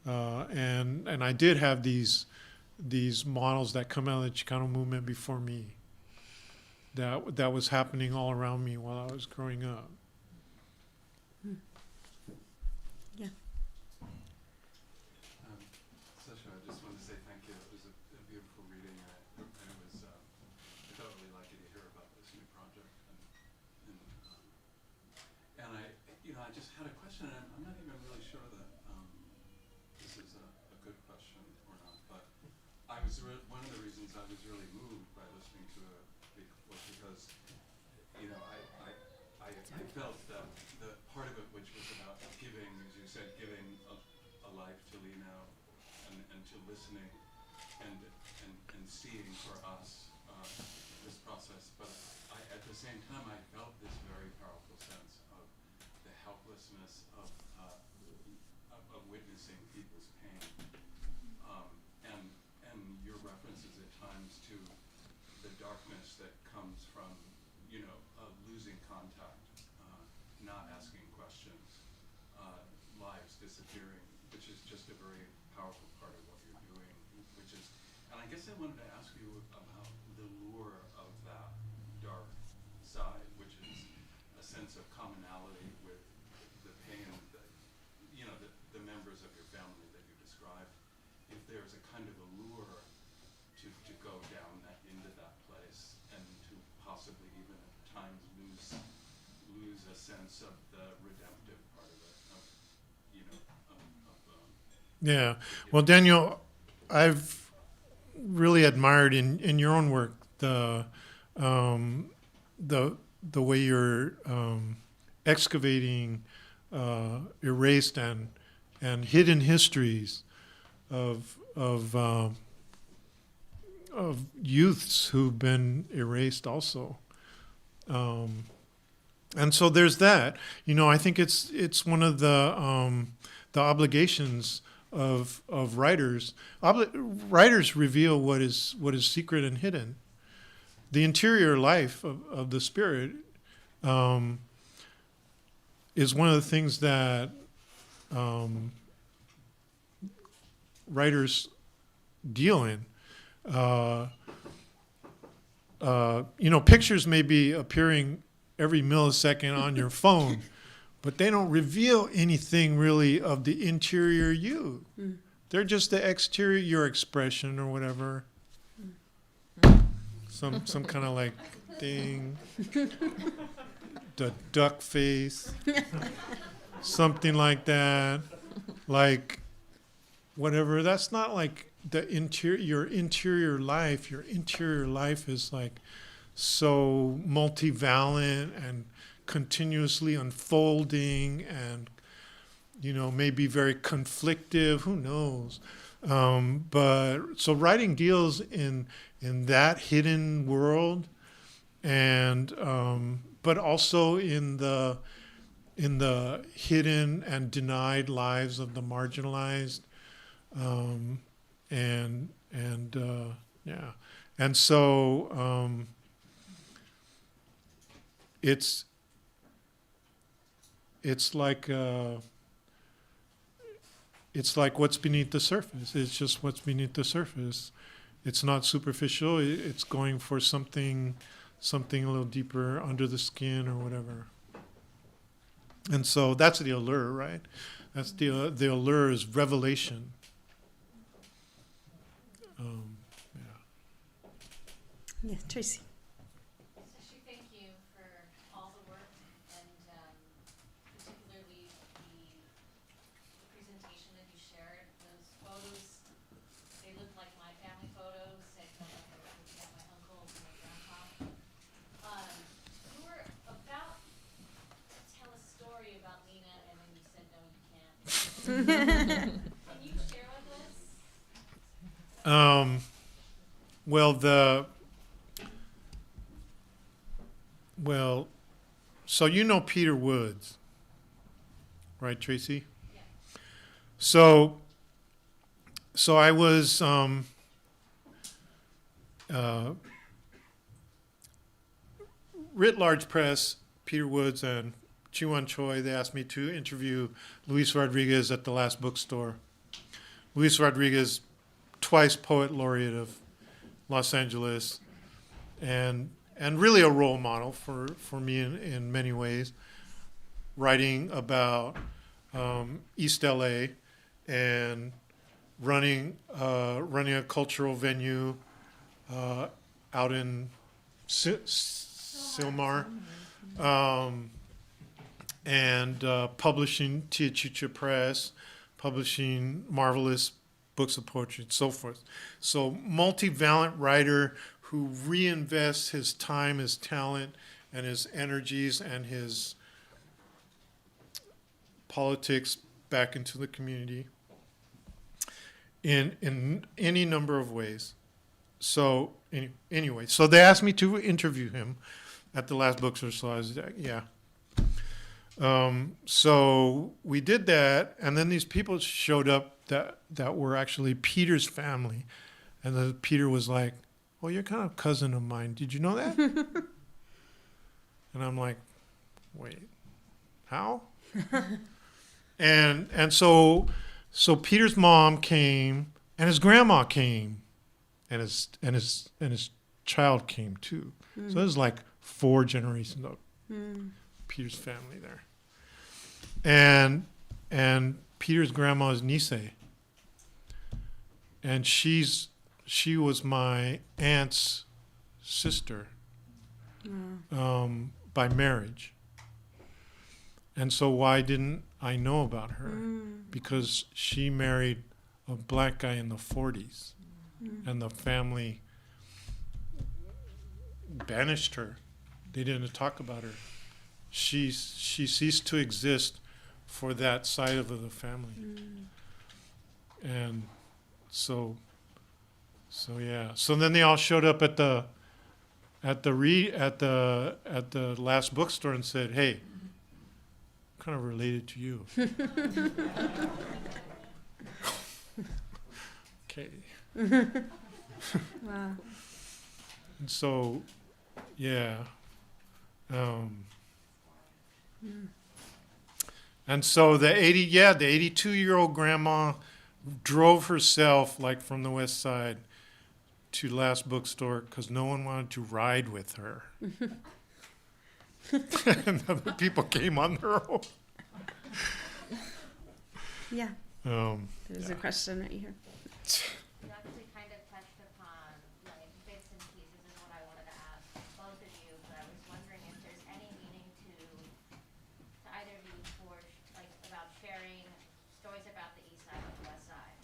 And I did have these models that come out of the Chicano movement before me. That was happening all around me while I was growing up. Yeah. Sesshu, I just wanted to say thank you. It was a beautiful reading, and I felt really lucky to hear about this new project. And I just had a question, and I'm not even really sure that this is a good question or not. But one of the reasons I was really moved by listening to it was because I felt that the part of it, which was about giving, as you said, giving a life to Lino, and to listening and seeing for us this process. But at the same time, I felt this very powerful sense of the helplessness of witnessing people's pain, and your references at times to the darkness that comes from losing contact, not asking questions, lives disappearing, which is just a very powerful part of what you're doing, and I guess I wanted to ask you about the lure of that dark side, which is a sense of commonality with the pain that, the members of your family that you described. If there's a kind of a lure to go down into that place, and to possibly even at times lose a sense of the redemptive part of it, Yeah. Well, Daniel, I've really admired in your own work the way you're excavating erased and hidden histories of youths who've been erased also. And so there's that. I think it's one of the obligations of writers. Writers reveal what is secret and hidden. The interior life of the spirit is one of the things that writers deal in. Pictures may be appearing every millisecond on your phone, but they don't reveal anything really of the interior you. They're just the exterior, your expression or whatever. Some kind of like thing. The duck face. Something like that. Like whatever. That's not like your interior life is like so multivalent and continuously unfolding, and maybe very conflictive. Who knows? But so writing deals in that hidden world, and but also in the hidden and denied lives of the marginalized, and yeah, and so it's like what's beneath the surface. It's just what's beneath the surface. It's not superficial. It's going for something a little deeper under the skin or whatever. And so that's the allure, right? That's the allure is revelation. Yeah, Tracy. Sesshu, thank you for all the work, and particularly the presentation that you shared. Those photos, they look like my family photos. They felt like I was looking at my uncles and my grandpa. You were about to tell a story about Lena, and then you said, no, you can't. Can you share with us? So Peter Woods, right, Tracy? Yeah. So I was Writ Large Press, Peter Woods and Chiwan Choi. They asked me to interview Luis Rodriguez at the last bookstore. Luis Rodriguez, twice poet laureate of Los Angeles, and really a role model for me in many ways, writing about East LA and running a cultural venue out in Silmar, and publishing Tia Chicha Press, publishing marvelous books of poetry and so forth. So multivalent writer who reinvests his time, his talent, and his energies and his politics back into the community in any number of ways. So anyway, so they asked me to interview him at the last bookstore, so I was like, yeah. So we did that, and then these people showed up that were actually Peter's family, and then Peter was like, "Well, you're kind of a cousin of mine. Did you know that?" And I'm like, "Wait, how?" and so Peter's mom came, and his grandma came, and his child came too. So there's like 4 generations of Peter's family there. And Peter's grandma is Nisei, and she was my aunt's sister by marriage. And so why didn't I know about her? Because she married a black guy in the 40s, and the family banished her. They didn't talk about her. She ceased to exist for that side of the family. And so yeah. So then they all showed up at the last bookstore and said, "Hey, kind of related to you." Okay. Wow. And so, yeah. And so the 82-year-old grandma drove herself like from the west side to last bookstore because no one wanted to ride with her. And other people came on their own. Yeah. There's a question right here. You actually kind of touched upon like bits and pieces is what I wanted to ask both of you, but I was wondering if there's any meaning to either of you for like about sharing stories about the east side or the west side.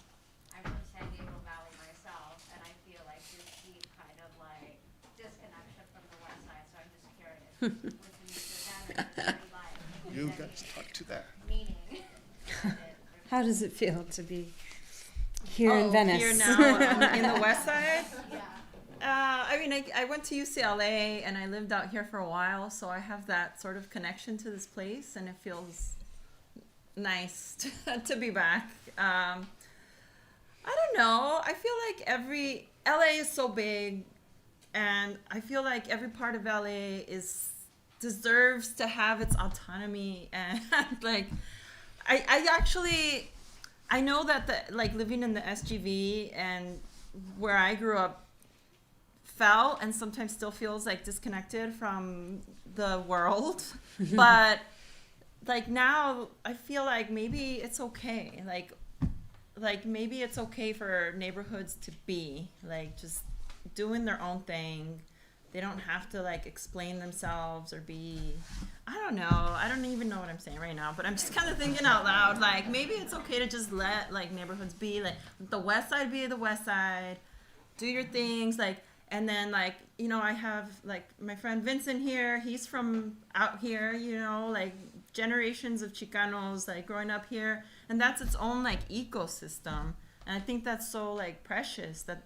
I'm from San Gabriel Valley You guys talk to that. Meaning. How does it feel to be here in Venice? Here now in the West Side. Yeah. I mean, I went to UCLA and I lived out here for a while, so I have that sort of connection to this place, and it feels nice to be back. I don't know. I feel like LA is so big, and I feel like every part of LA deserves to have its autonomy, and like I know that living in the SGV and where I grew up felt and sometimes still feels like disconnected from the world, but like now I feel like maybe it's okay, like maybe it's okay for neighborhoods to be like just doing their own thing. They don't have to like explain themselves or be, I don't know. I don't even know what I'm saying right now, but I'm just kind of thinking out loud. Like maybe it's okay to just let like neighborhoods be, like the West Side be the West Side, do your things, like, and then like, you know, I have like my friend Vincent here. He's from out here, you know, like generations of Chicanos like growing up here, and that's its own like ecosystem. And I think that's so like precious that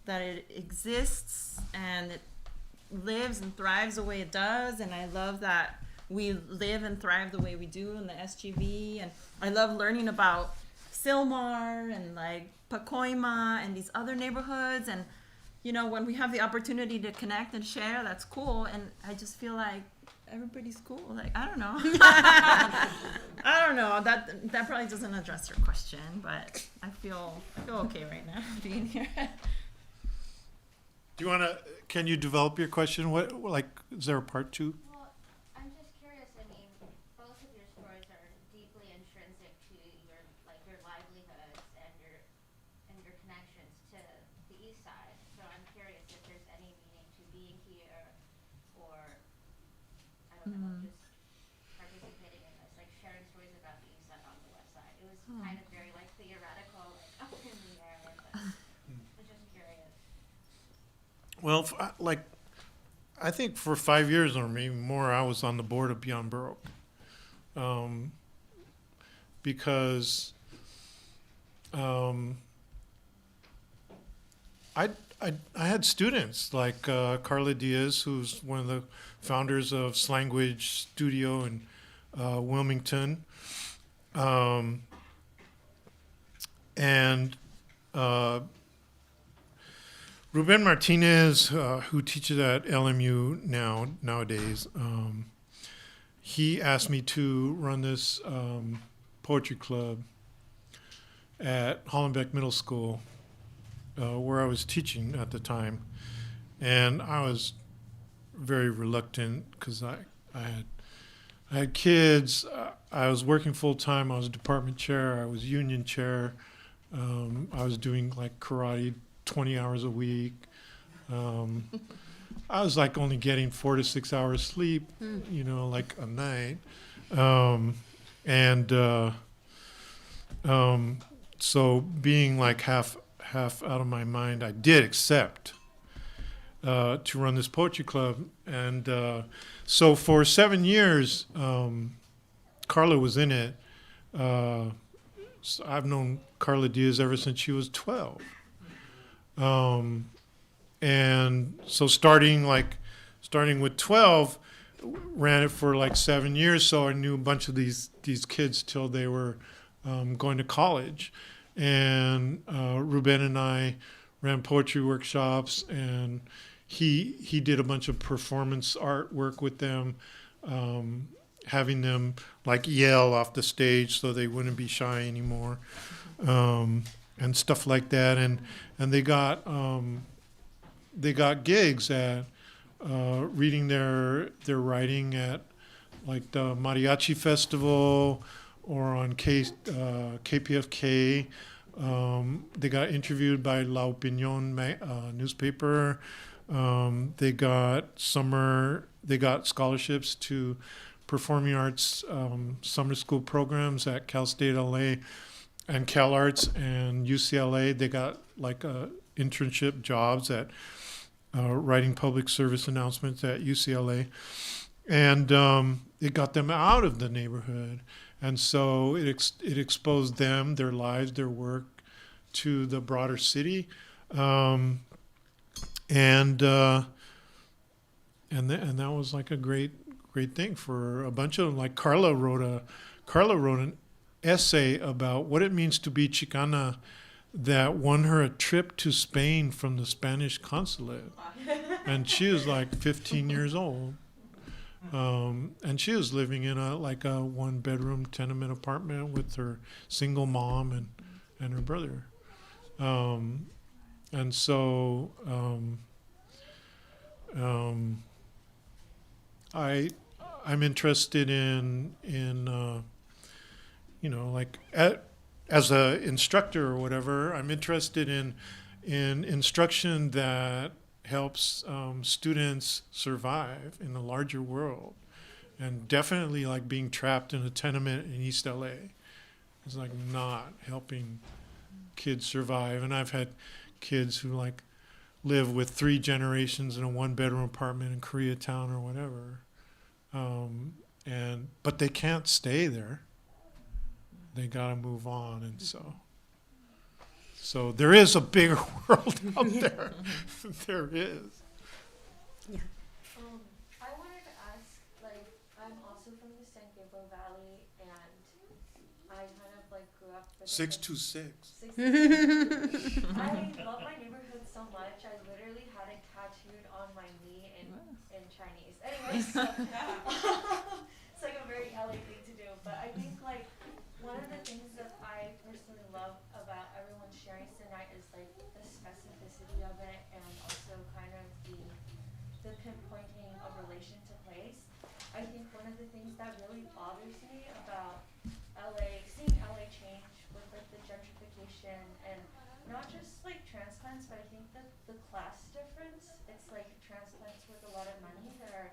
it exists and it lives and thrives the way it does. And I love that we live and thrive the way we do in the SGV. And I love learning about Sylmar and like Pacoima and these other neighborhoods. And you know, when we have the opportunity to connect and share, that's cool. And I just feel like everybody's cool. Like, I don't know. I don't know. That probably doesn't address your question, but I feel okay right now being here. Do you want to? Can you develop your question? What, like, is there a part two? Well, I'm just curious. I mean, both of your stories are deeply intrinsic to your livelihoods and your connections to the East Side. So I'm curious if there's any meaning to being here, or I don't know, just participating in this, like sharing stories about the East Side on the West Side. It was kind of very like theoretical, like up in the air, but I was just curious. Well, like, I think for 5 years or maybe more, I was on the board of Beyond Baroque. Because I had students like Carla Diaz, who's one of the founders of Slangwich Studio in Wilmington, and Ruben Martinez, who teaches at LMU nowadays, he asked me to run this poetry club at Hollenbeck Middle School, where I was teaching at the time, and I was very reluctant because I had kids. I was working full time. I was department chair. I was union chair. I was doing like karate 20 hours a week. I was like only getting 4 to 6 hours sleep, you know, like a night. So being like half out of my mind, I did accept to run this poetry club. And so for 7 years, Carla was in it. So I've known Carla Diaz ever since she was 12. And so starting with 12, ran it for like 7 years. So I knew a bunch of these kids till they were going to college. And Ruben and I ran poetry workshops, and he did a bunch of performance art work with them, having them like yell off the stage so they wouldn't be shy anymore, and stuff like that. And they got gigs at reading their writing at like the Mariachi Festival or on KPFK. They got interviewed by La Opinión newspaper. They got scholarships to performing arts summer school programs at Cal State LA and Cal Arts and UCLA. They got like internship jobs at writing public service announcements at UCLA, and it got them out of the neighborhood, and so it exposed them, their lives, their work to the broader city, and that was like a great thing for a bunch of them. Like Carla wrote an essay about what it means to be Chicana that won her a trip to Spain from the Spanish consulate. And she was like 15 years old. And she was living in a 1-bedroom tenement apartment with her single mom and her brother. And so I'm interested in as a instructor or whatever, I'm interested in instruction that helps students survive in the larger world, and definitely like being trapped in a tenement in East LA is like not helping kids survive. And I've had kids who like live with 3 generations in a 1-bedroom apartment in Koreatown or whatever, but they can't stay there. They gotta move on, and so there is a bigger world out there. There is. Yeah. I wanted to ask, like, I'm also from the San Gabriel Valley, and I kind of like grew up with 626. I love my neighborhood so much. I literally had it tattooed on my knee in Chinese. Anyways, so, it's like a very LA thing to do. But I think like one of the things that I personally love about everyone sharing tonight is like the specificity of it, and also kind of the pinpointing of relation to place. I think one of the things that really bothers me about LA, seeing LA change with like the gentrification and not just like transplants, but I think that the class difference, it's like transplants with a lot of money that are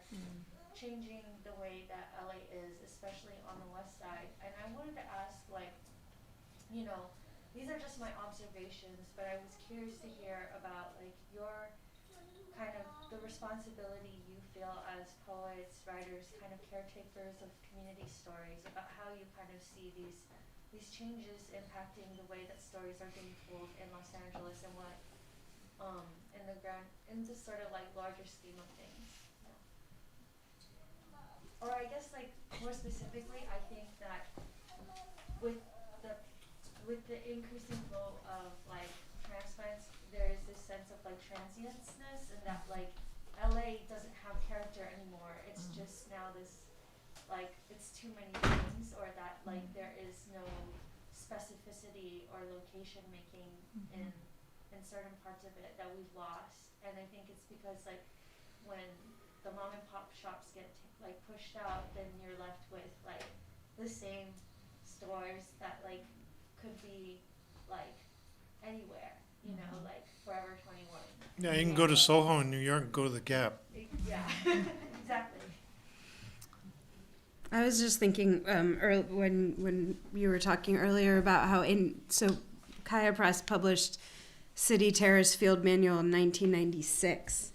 changing the way that LA is, especially on the west side. And I wanted to ask, like, you know, these are just my observations, but I was curious to hear about like your kind of the responsibility you feel as poets, writers, kind of caretakers of community stories, about how you kind of see these changes impacting the way that stories are being told in Los Angeles, and what in this sort of like larger scheme of things. Yeah. Or I guess like more specifically, I think that with the increasing flow of like transplants, there is this sense of like transientness, and that like LA doesn't have character anymore. It's just now this like it's too many things, or that like there is no specificity or location making in certain parts of it that we've lost. And I think it's because like when the mom and pop shops get like pushed out, then you're left with like the same stores that like could be like anywhere, you know, like Forever 21. Yeah, you can go to Soho in New York and go to the Gap. Yeah, exactly. I was just thinking when you were talking earlier about how Kaya Press published City Terrace Field Manual in 1996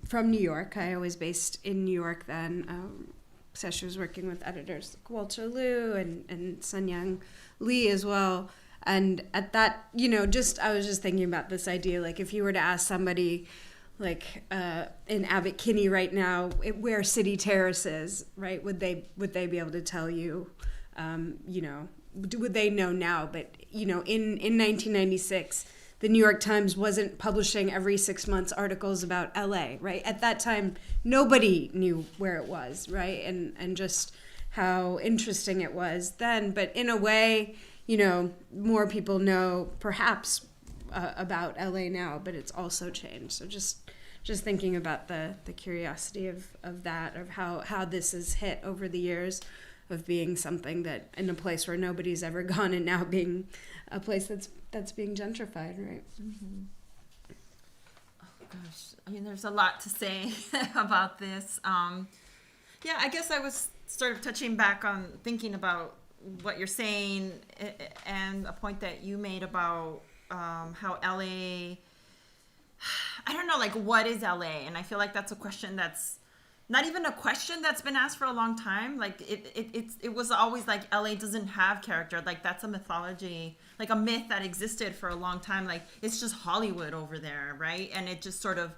from New York. Kaya was based in New York then. Sesshu was working with editors like Walter Liu and Sun-Young Lee as well. And at that, you know, I was just thinking about this idea, like if you were to ask somebody like in Abbot Kinney right now where City Terrace is, right? Would they be able to tell you? You know, would they know now? But you know, in 1996, the New York Times wasn't publishing every 6 months articles about LA, right? At that time, nobody knew where it was, right? And just how interesting it was then. But in a way, you know, more people know perhaps about LA now, but it's also changed. So just thinking about the curiosity of that, of how this has hit over the years, of being something that in a place where nobody's ever gone, and now being a place that's being gentrified, right? Mm-hmm. Oh gosh, I mean, there's a lot to say about this. Yeah, I guess I was sort of touching back on thinking about what you're saying, and a point that you made about how LA, I don't know, like, what is LA? And I feel like that's a question that's not even a question that's been asked for a long time. Like it was always like LA doesn't have character. Like that's a mythology, like a myth that existed for a long time. Like it's just Hollywood over there, right? And it just sort of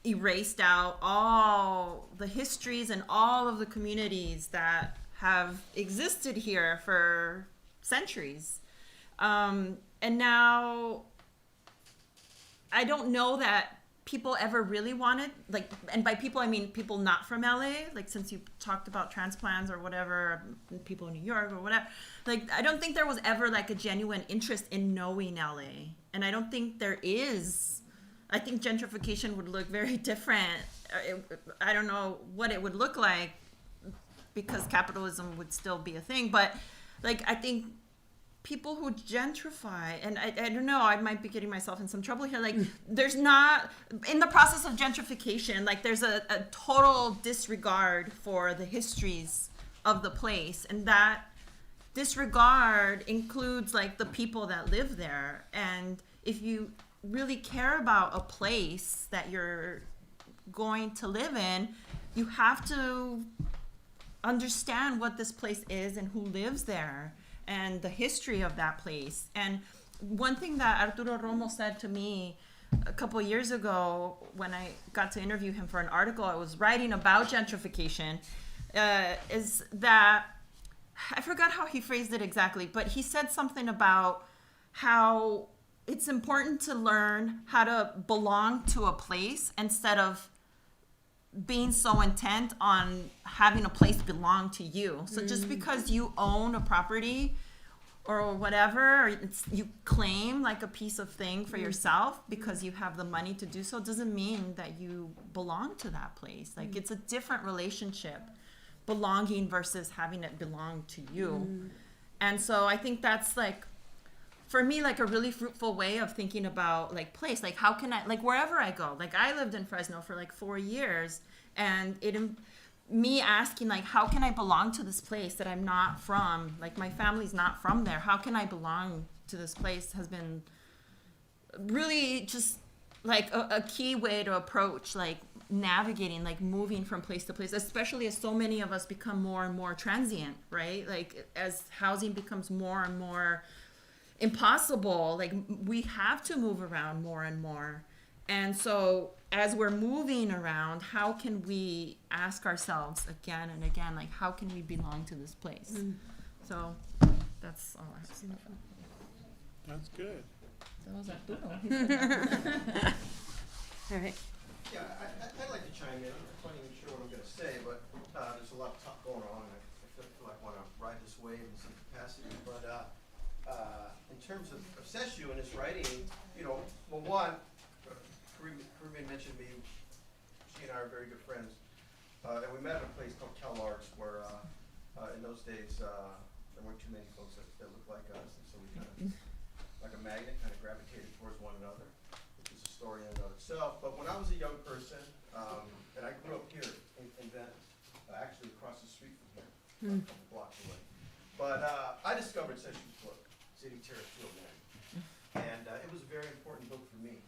erased out all the histories and all of the communities that have existed here for centuries. And now I don't know that people ever really wanted, like, and by people I mean people not from LA, like since you talked about transplants or whatever, people in New York or whatever, like I don't think there was ever like a genuine interest in knowing LA. And I don't think there is. I think gentrification would look very different. I don't know what it would look like because capitalism would still be a thing, but like I think people who gentrify, and I don't know, I might be getting myself in some trouble here, like there's not, in the process of gentrification, like there's a total disregard for the histories of the place, and that disregard includes like the people that live there. And if you really care about a place that you're going to live in, you have to understand what this place is and who lives there and the history of that place. And one thing that Arturo Romo said to me a couple of years ago when I got to interview him for an article I was writing about gentrification, is that, I forgot how he phrased it exactly, but he said something about how it's important to learn how to belong to a place instead of being so intent on having a place belong to you. So just because you own a property or whatever, or you claim like a piece of thing for yourself because you have the money to do so, doesn't mean that you belong to that place. Like it's a different relationship, belonging versus having it belong to you. And so I think that's like, for me, like a really fruitful way of thinking about like place, like how can I, like wherever I go, like I lived in Fresno for like 4 years, and me asking like, how can I belong to this place that I'm not from? Like my family's not from there. How can I belong to this place has been really just like a key way to approach like navigating, like moving from place to place, especially as so many of us become more and more transient, right? Like as housing becomes more and more impossible, like we have to move around more and more. And so as we're moving around, how can we ask ourselves again and again, like how can we belong to this place? So that's all I have to say. That's good. That was Arturo. All right. Yeah, I'd like to chime in. I'm not even sure what I'm going to say, but there's a lot of talk going on, and I feel like I want to ride this wave in some capacity. But in terms of Sesshu and his writing, you know, well, one, Carribean mentioned me. She and I are very good friends, and we met at a place called CalArts, where in those days there weren't too many folks that looked like us, and so we kind of, like a magnet, kind of gravitated towards one another, which is a story in and of itself. But when I was a young person, and I grew up here in Venice, actually across the street from here, a couple blocks away. But I discovered Sesshu's book, City Terrace Field Manual, and it was a very important book for me.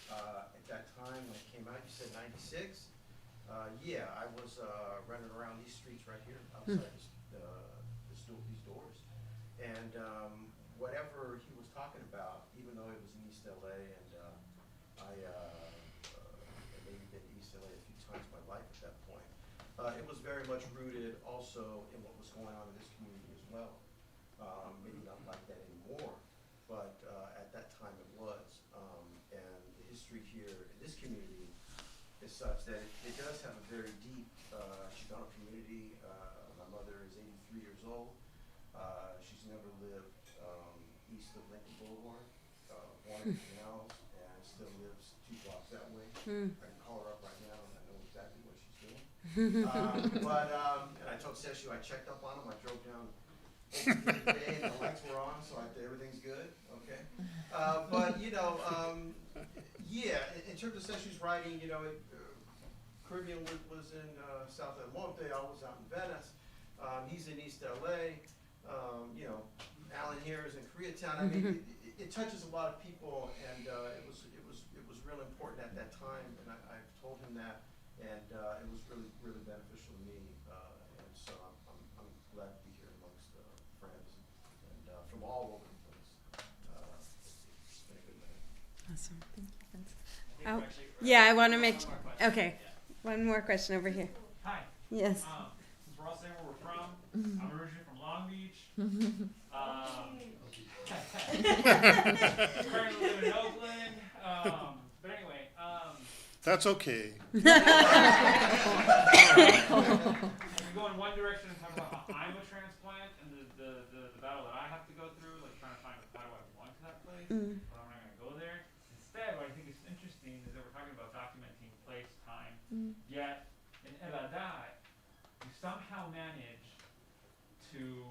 At that time, when it came out, you said 96. Yeah, I was running around these streets right here outside these doors, and whatever he was talking about, even though it was in East LA, and I maybe been to East LA a few times in my life at that point, it was very much rooted also in what was going on in this community as well. Maybe not like that anymore, but at that time it was. And the history here in this community is such that it does have a very deep Chicano community. My mother is 83 years old. She's never lived east of Lincoln Boulevard, one of the canals, and still lives 2 blocks that way. I can call her up right now and I know exactly what she's doing. And I told Sesshu, I checked up on him. I drove down the day and the lights were on, so everything's good. Okay. But you know, yeah, in terms of Sesshu's writing, you know, Carribean was in South El Monte. I was out in Venice. He's in East LA. You know, Alan here is in Koreatown. I mean, it touches a lot of people, and it was real important at that time, and I've told him that, and it was really, really beneficial to me. And so I'm glad to be here amongst friends and from all over the place. It's been a good night. Awesome. Thank you, Vince. Oh, yeah, I want to make. Okay, one more question over here. Hi. Yes. Since we're all saying where we're from, I'm originally from Long Beach. Currently live in Oakland. But anyway, That's okay. we go in one direction and talk about how I'm a transplant and the battle that I have to go through, like trying to find how do I belong to that place, but I'm not going to go there. Instead, what I think is interesting is that we're talking about documenting place, time, yet in Eladai, you somehow manage to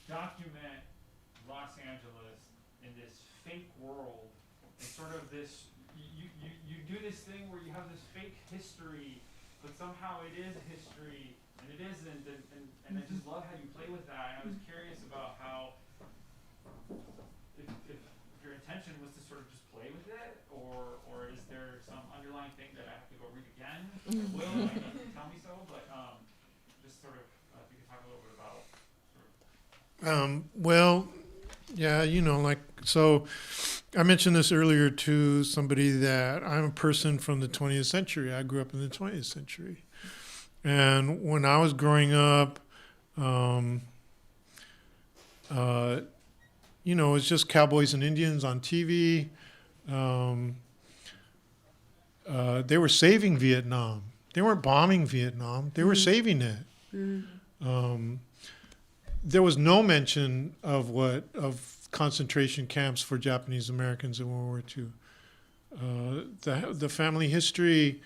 document Los Angeles in this fake world, and sort of this, you do this thing where you have this fake history, but somehow it is history, and it isn't, and I just love how you play with that, and I was curious about how, if your intention was to sort of just play with it, or is there some underlying thing that I have to go read again? I will, and it doesn't tell me so, but just sort of, if you could talk a little bit about Well, yeah, like, so I mentioned this earlier to somebody that I'm a person from the 20th century. I grew up in the 20th century. And when I was growing up, it's just cowboys and Indians on TV. They were saving Vietnam. They weren't bombing Vietnam. They were saving it. There was no mention of concentration camps for Japanese Americans in World War II. The family history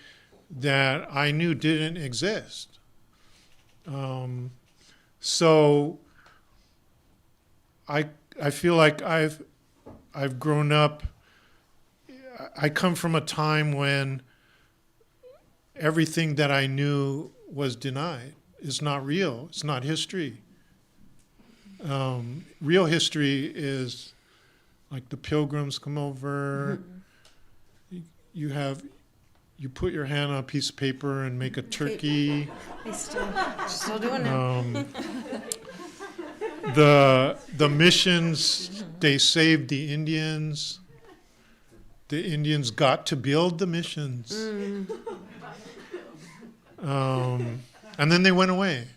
that I knew didn't exist. So I feel like I've grown up. I come from a time when everything that I knew was denied. It's not real. It's not history. Real history is like the Pilgrims come over. You put your hand on a piece of paper and make a turkey. They still doing it. The missions, they saved the Indians. The Indians got to build the missions. And then they went away.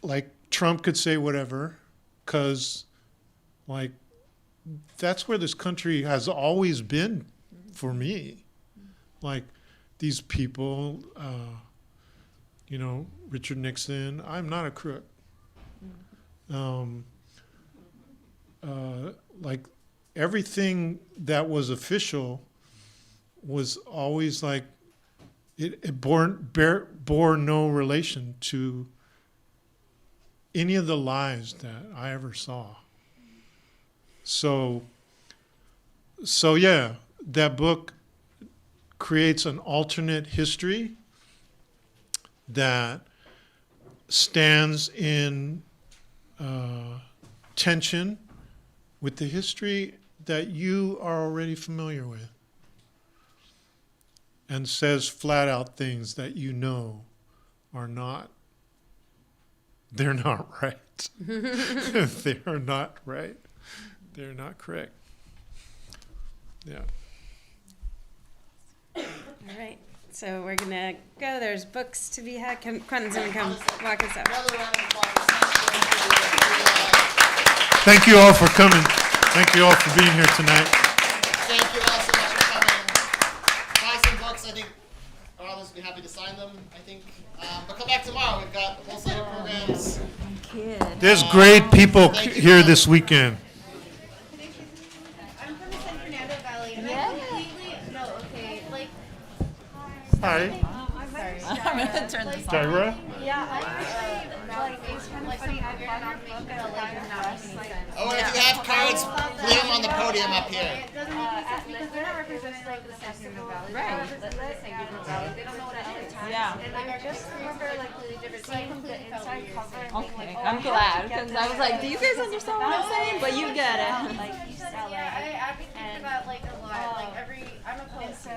Like Trump could say whatever, because, like, that's where this country has always been for me. Like, these people, Richard Nixon, I'm not a crook. Like, everything that was official was always like, it bore no relation to any of the lives that I ever saw. So yeah, that book creates an alternate history that stands in tension with the history that you are already familiar with, and says flat out things that are not, they're not right. They are not right. They're not correct. Yeah. All right. So we're going to go. There's books to be had. Quentin's going to come walk us out. Thank you all for coming. Thank you all for being here tonight. Thank you all so much for coming. Buy some books. I think all of us would be happy to sign them, I think. But come back tomorrow. We've got a whole set of programs. There's great people here this weekend. I'm from the San Fernando Valley, and I completely, Hi. I'm sorry. I'm gonna turn this Jaira? Yeah, I actually, it's kind of funny, I've bought your book, gonna like not make any sense. Oh, if you have cards, leave them on the podium up here. It doesn't make any sense because they're not representing like the San Gabriel Valley. Right. They're not representing the San Gabriel Valley. They don't know what it is. Yeah. And like I just remember like really different. So I completely felt weird. Okay, I'm glad because I was like, do you guys understand what I'm saying? But you get it. Yeah, I've been thinking about like a lot. Like I'm a poet. So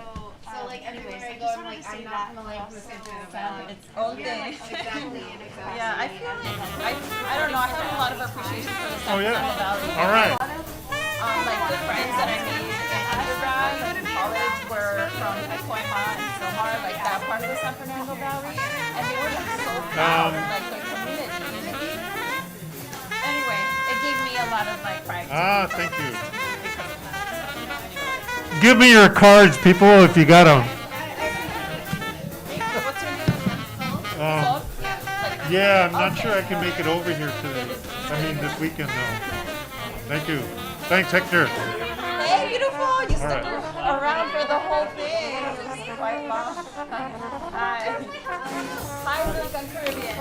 like everywhere I go, I'm like, I'm not gonna like the San Gabriel Valley. It's own thing. Exactly. Yeah, I feel like I don't know. I have a lot of appreciation for the San Oh, yeah. Gabriel Valley. All right. Like the friends that I made in undergrad and in college were from Pacoima and Silmar, like that part of the San Fernando Valley, and they were like so proud, like the community. Anyway, it gave me a lot of like pride. Thank you. Give me your cards, people, if you got them. What's your name? Yeah, I'm not sure I can make it over here today. This weekend, though. Thank you. Thanks, Hector. Hey, beautiful! You stuck right. around for the whole thing. This is quite fun. Hi. Hi, Luke on Caribbean.